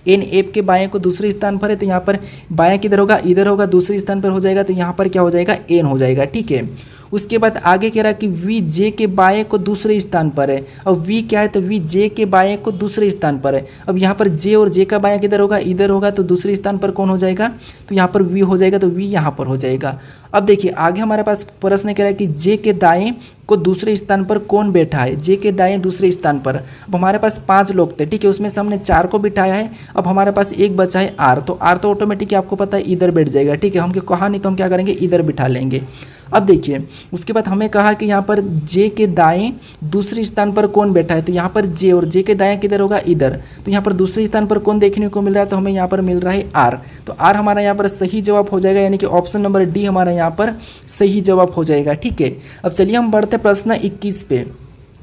एन एप के बाएं को दूसरे स्थान पर है, तो यहाँ पर बायां किधर होगा, इधर होगा, दूसरे स्थान पर हो जाएगा, तो यहाँ पर क्या हो जाएगा, एन हो जाएगा। ठीक है, उसके बाद आगे कह रहा है कि वी जे के बाएं को दूसरे स्थान पर है। अब वी क्या है, तो वी जे के बाएं को दूसरे स्थान पर है। अब यहाँ पर जे और जे का बायां किधर होगा, इधर होगा, तो दूसरे स्थान पर कौन हो जाएगा, तो यहाँ पर वी हो जाएगा, तो वी यहाँ पर हो जाएगा। अब देखिए आगे हमारे पास प्रश्न कह रहा है कि जे के दाएं को दूसरे स्थान पर कौन बैठा है, जे के दाएं दूसरे स्थान पर। अब हमारे पास 5 लोग थे। ठीक है, उसमें से हमने 4 को बिठाया है। अब हमारे पास एक बचा है आर, तो आर तो ऑटोमेटिक आपको पता है इधर बैठ जाएगा। ठीक है, हम कहा नहीं तो हम क्या करेंगे, इधर बिठा लेंगे। अब देखिए उसके बाद हमें कहा कि यहाँ पर जे के दाएं दूसरे स्थान पर कौन बैठा है, तो यहाँ पर जे और जे के दाएं किधर होगा, इधर। तो यहाँ पर दूसरे स्थान पर कौन देखने को मिल रहा है, तो हमें यहाँ पर मिल रहा है आर। तो आर हमारा यहाँ पर सही जवाब हो जाएगा, यानी कि ऑप्शन नंबर डी हमारा यहाँ पर सही जवाब हो जाएगा। ठीक है, अब चलिए हम बढ़ते प्रश्न 21 पे।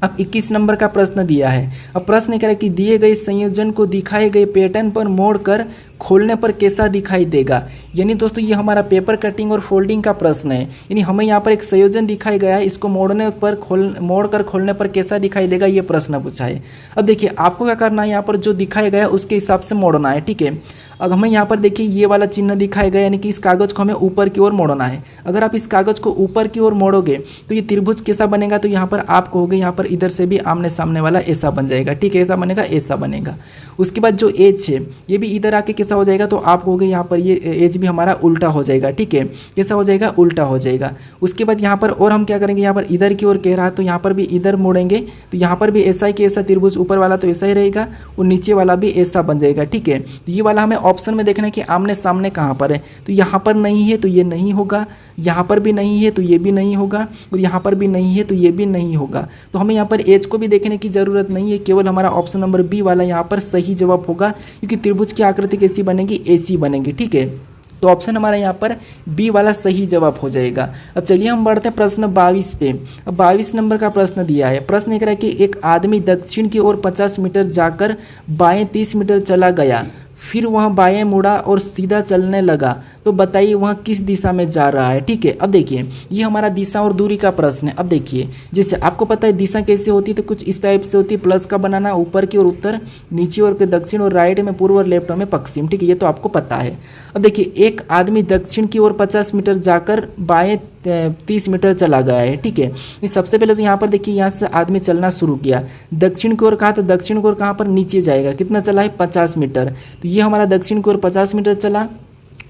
अब 21 नंबर का प्रश्न दिया है। अब प्रश्न कह रहा है कि दिए गए संयोजन को दिखाए गए पैटर्न पर मोड़कर खोलने पर कैसा दिखाई देगा। यानी दोस्तों ये हमारा पेपर कटिंग और फोल्डिंग का प्रश्न है। यानी हमें यहाँ पर एक संयोजन दिखाया गया है, इसको मोड़कर खोलने पर कैसा दिखाई देगा, ये प्रश्न पूछा है। अब देखिए आपको क्या करना है, यहाँ पर जो दिखाया गया है उसके हिसाब से मोड़ना है। ठीक है, अब हमें यहाँ पर देखिए ये वाला चिन्ह दिखाया गया, यानी कि इस कागज़ को हमें ऊपर की ओर मोड़ना है। अगर आप इस कागज़ को ऊपर की ओर मोड़ोगे तो ये त्रिभुज कैसा बनेगा, तो यहाँ पर आप कहोगे यहाँ पर इधर से भी आमने सामने वाला ऐसा बन जाएगा। ठीक है, ऐसा बनेगा, ऐसा बनेगा। उसके बाद जो एज है ये भी इधर आके कैसा हो जाएगा, तो आप कहोगे यहाँ पर ये एज भी हमारा उल्टा हो जाएगा। ठीक है, कैसा हो जाएगा, उल्टा हो जाएगा। उसके बाद यहाँ पर और हम क्या करेंगे, यहाँ पर इधर की ओर कह रहा है तो यहाँ पर भी इधर मोड़ेंगे, तो यहाँ पर भी ऐसा ही कि ऐसा त्रिभुज ऊपर वाला तो ऐसा ही रहेगा और नीचे वाला भी ऐसा बन जाएगा। ठीक है, तो ये वाला हमें ऑप्शन में देखना है कि आमने सामने कहाँ पर है, तो यहाँ पर नहीं है तो ये नहीं होगा, यहाँ पर भी नहीं है तो ये भी नहीं होगा, और यहाँ पर भी नहीं है तो ये भी नहीं होगा। तो हमें यहाँ पर एज को भी देखने की ज़रूरत नहीं है, केवल हमारा ऑप्शन नंबर बी वाला यहाँ पर सही जवाब होगा, क्योंकि त्रिभुज की आकृति कैसी बनेगी, ऐसी बनेगी। ठीक है, तो ऑप्शन हमारा यहाँ पर बी वाला सही जवाब हो जाएगा। अब चलिए हम बढ़ते हैं प्रश्न 22 पे। अब 22 नंबर का प्रश्न दिया है। प्रश्न ये कह रहा है कि एक आदमी दक्षिण की ओर 50 मीटर जाकर बाएं 30 मीटर चला गया, फिर वह बाएं मुड़ा और सीधा चलने लगा, तो बताइए वह किस दिशा में जा रहा है। ठीक है, अब देखिए ये हमारा दिशा और दूरी का प्रश्न है। अब देखिए जैसे आपको पता है दिशा कैसे होती है, तो कुछ इस टाइप से होती है, प्लस का बनाना, ऊपर की ओर उत्तर, नीचे ओर के दक्षिण और राइट में पूर्व और लेफ्ट में पश्चिम। ठीक है, ये तो आपको पता है। अब देखिए एक आदमी दक्षिण की ओर 50 मीटर जाकर बाएं 30 मीटर चला गया है। ठीक है, सबसे पहले तो यहाँ पर देखिए यहाँ से आदमी चलना शुरू किया, दक्षिण की ओर कहा, तो दक्षिण की ओर कहाँ पर, नीचे जाएगा। कितना चला है, 50 मीटर। तो ये हमारा दक्षिण की ओर 50 मीटर चला।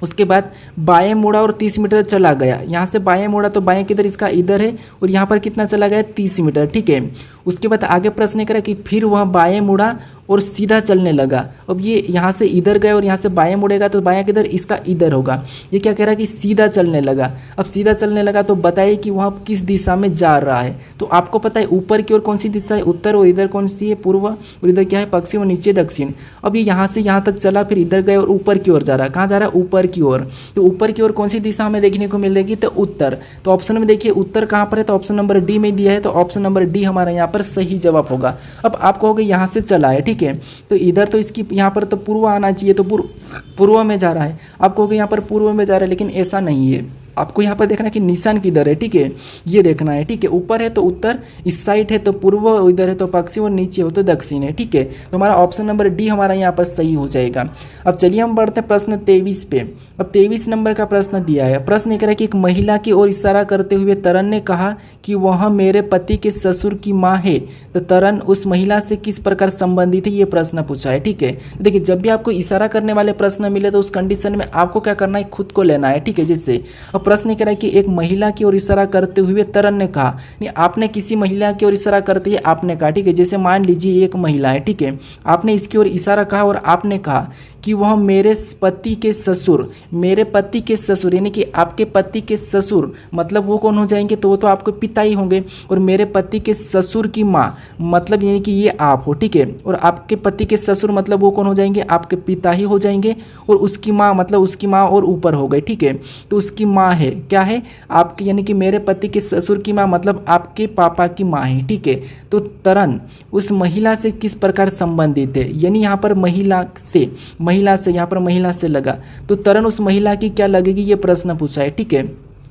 उसके बाद बाएं मुड़ा और 30 मीटर चला गया। यहाँ से बाएं मुड़ा तो बाएं किधर, इसका इधर है, और यहाँ पर कितना चला गया, 30 मीटर। ठीक है, उसके बाद आगे प्रश्न करा कि फिर वह बाएं मुड़ा और सीधा चलने लगा। अब ये यहाँ से इधर गए और यहाँ से बाएं मुड़ेगा तो बाएं किधर, इसका इधर होगा। ये क्या कह रहा है कि सीधा चलने लगा। अब सीधा चलने लगा तो बताइए कि वहाँ किस दिशा में जा रहा है। तो आपको पता है ऊपर की ओर कौन सी दिशा है, उत्तर, और इधर कौन सी है, पूर्व, और इधर क्या है, पश्चिम, और नीचे दक्षिण। अब ये यहाँ से यहाँ तक चला, फिर इधर गए और ऊपर की ओर जा रहा है। कहाँ जा रहा है, ऊपर की ओर। तो ऊपर की ओर कौन सी दिशा हमें देखने को मिलेगी, तो उत्तर। तो ऑप्शन में देखिए उत्तर कहाँ पर है, तो ऑप्शन नंबर डी में दिया है, तो ऑप्शन नंबर डी हमारा यहाँ पर सही जवाब होगा। अब आप कहोगे यहाँ से चला है, ठीक है, तो इधर तो इसकी यहाँ पर तो पूर्व आना चाहिए, तो पूर्व में जा रहा है। आप कहोगे यहाँ पर पूर्व में जा रहा है, लेकिन ऐसा नहीं है। आपको यहाँ पर देखना है कि निशान किधर है। ठीक है, ये देखना है। ठीक है, ऊपर है तो उत्तर, इस साइड है तो पूर्व, इधर है तो पश्चिम, और नीचे हो तो दक्षिण है। ठीक है, तो हमारा ऑप्शन नंबर डी हमारा यहाँ पर सही हो जाएगा। अब चलिए हम बढ़ते हैं प्रश्न 23 पे। अब 23 नंबर का प्रश्न दिया है। प्रश्न ये कह रहा है कि एक महिला की ओर इशारा करते हुए तरन ने कहा कि वह मेरे पति के ससुर की माँ है, तो तरन उस महिला से किस प्रकार संबंधित है, ये प्रश्न पूछा है। ठीक है, देखिए जब भी आपको इशारा करने वाले प्रश्न मिले तो उस कंडीशन में आपको क्या करना है, खुद को लेना है। ठीक है, जैसे अब प्रश्न कह रहा है कि एक महिला की ओर इशारा करते हुए तरन ने कहा, नहीं आपने किसी महिला की ओर इशारा करते हुए आपने कहा। ठीक है, जैसे मान लीजिए एक महिला है, ठीक है, आपने इसकी ओर इशारा कहा और आपने कहा कि वह मेरे पति के ससुर, मेरे पति के ससुर, यानी कि आपके पति के ससुर, मतलब वो कौन हो जाएंगे, तो वो तो आपके पिता ही होंगे। और मेरे पति के ससुर की माँ, मतलब यानी कि ये आप हो। ठीक है, और आपके पति के ससुर मतलब वो कौन हो जाएंगे, आपके पिता ही हो जाएंगे। और उसकी माँ मतलब उसकी माँ और ऊपर हो गए। ठीक है, तो उसकी माँ है, क्या है आपके, यानी कि मेरे पति के ससुर की माँ मतलब आपके पापा की माँ है, ठीक है। तो तरन उस महिला से किस प्रकार संबंधित है, यानी यहाँ पर महिला से यहाँ पर महिला से लगा, तो तरन उस महिला की क्या लगेगी, ये प्रश्न पूछा है, ठीक है।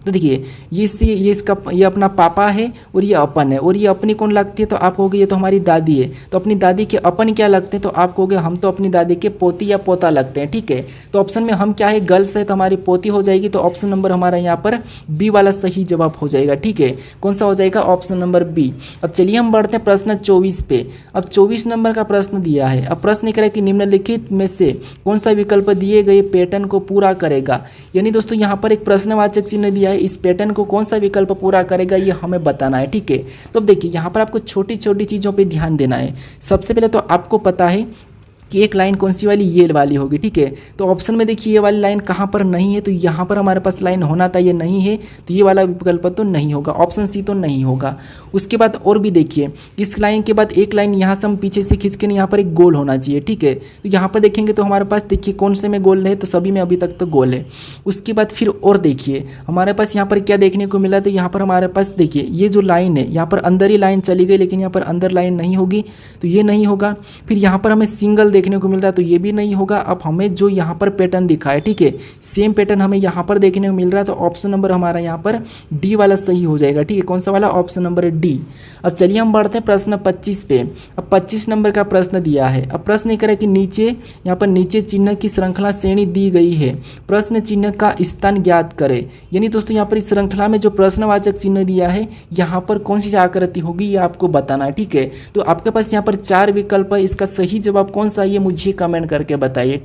तो देखिए ये अपना पापा है और ये अपन है, और ये अपनी कौन लगती है, तो आप कहोगे ये तो हमारी दादी है। तो अपनी दादी के अपन क्या लगते हैं, तो आप कहोगे हम तो अपनी दादी के पोती या पोता लगते हैं, ठीक है। तो ऑप्शन में हम क्या है, गर्ल्स है तो हमारी पोती हो जाएगी, तो ऑप्शन नंबर हमारा यहाँ पर बी वाला सही जवाब हो जाएगा, ठीक है। कौन सा हो जाएगा, ऑप्शन नंबर बी। अब चलिए हम बढ़ते हैं प्रश्न 24 पे। अब 24 नंबर का प्रश्न दिया है। अब प्रश्न कह रहा है कि निम्नलिखित में से कौन सा विकल्प दिए गए पैटर्न को पूरा करेगा, यानी दोस्तों यहाँ पर एक प्रश्नवाचक चिन्ह दिया है, इस पैटर्न को कौन सा विकल्प पूरा करेगा ये हमें बताना है, ठीक है। तो अब देखिए यहाँ पर आपको छोटी छोटी चीज़ों पे ध्यान देना है। सबसे पहले तो आपको पता है कि एक लाइन कौन सी वाली, ये वाली होगी, ठीक है। तो ऑप्शन में देखिए ये वाली लाइन कहाँ पर नहीं है, तो यहाँ पर हमारे पास लाइन होना था, ये नहीं है, तो ये वाला विकल्प तो नहीं होगा, ऑप्शन सी तो नहीं होगा। उसके बाद और भी देखिए, इस लाइन के बाद एक लाइन यहाँ से हम पीछे से खींच के यहाँ पर एक गोल होना चाहिए, ठीक है। तो यहाँ पर देखेंगे तो हमारे पास देखिए कौन से में गोल है, तो सभी में अभी तक तो गोल है। उसके बाद फिर और देखिए हमारे पास यहाँ पर क्या देखने को मिला, तो यहाँ पर हमारे पास देखिए ये जो लाइन है यहाँ पर अंदर ही लाइन चली गई, लेकिन यहाँ पर अंदर लाइन नहीं होगी, तो ये नहीं होगा। फिर यहाँ पर हमें सिंगल देखने को मिल रहा है, तो ये भी नहीं होगा। अब हमें जो यहाँ पर पैटर्न दिखा है, ठीक है, सेम पैटर्न हमें यहाँ पर देखने को मिल रहा है, तो ऑप्शन नंबर हमारा यहाँ पर डी वाला सही हो जाएगा, ठीक है। कौन सा वाला, ऑप्शन नंबर डी। अब चलिए हम बढ़ते हैं प्रश्न 25 पे। अब 25 नंबर का प्रश्न दिया है। अब प्रश्न ये करे कि नीचे यहाँ पर नीचे चिन्ह की श्रृंखला श्रेणी दी गई है, प्रश्न चिन्ह का स्थान ज्ञात करे, यानी दोस्तों यहाँ पर इस श्रृंखला में जो प्रश्नवाचक चिन्ह दिया है यहाँ पर कौन सी आकृति होगी ये आपको बताना है, ठीक है। तो आपके पास यहाँ पर 4 विकल्प है, इसका सही जवाब कौन सा है ये मुझे कमेंट करके बताइए, ठीक।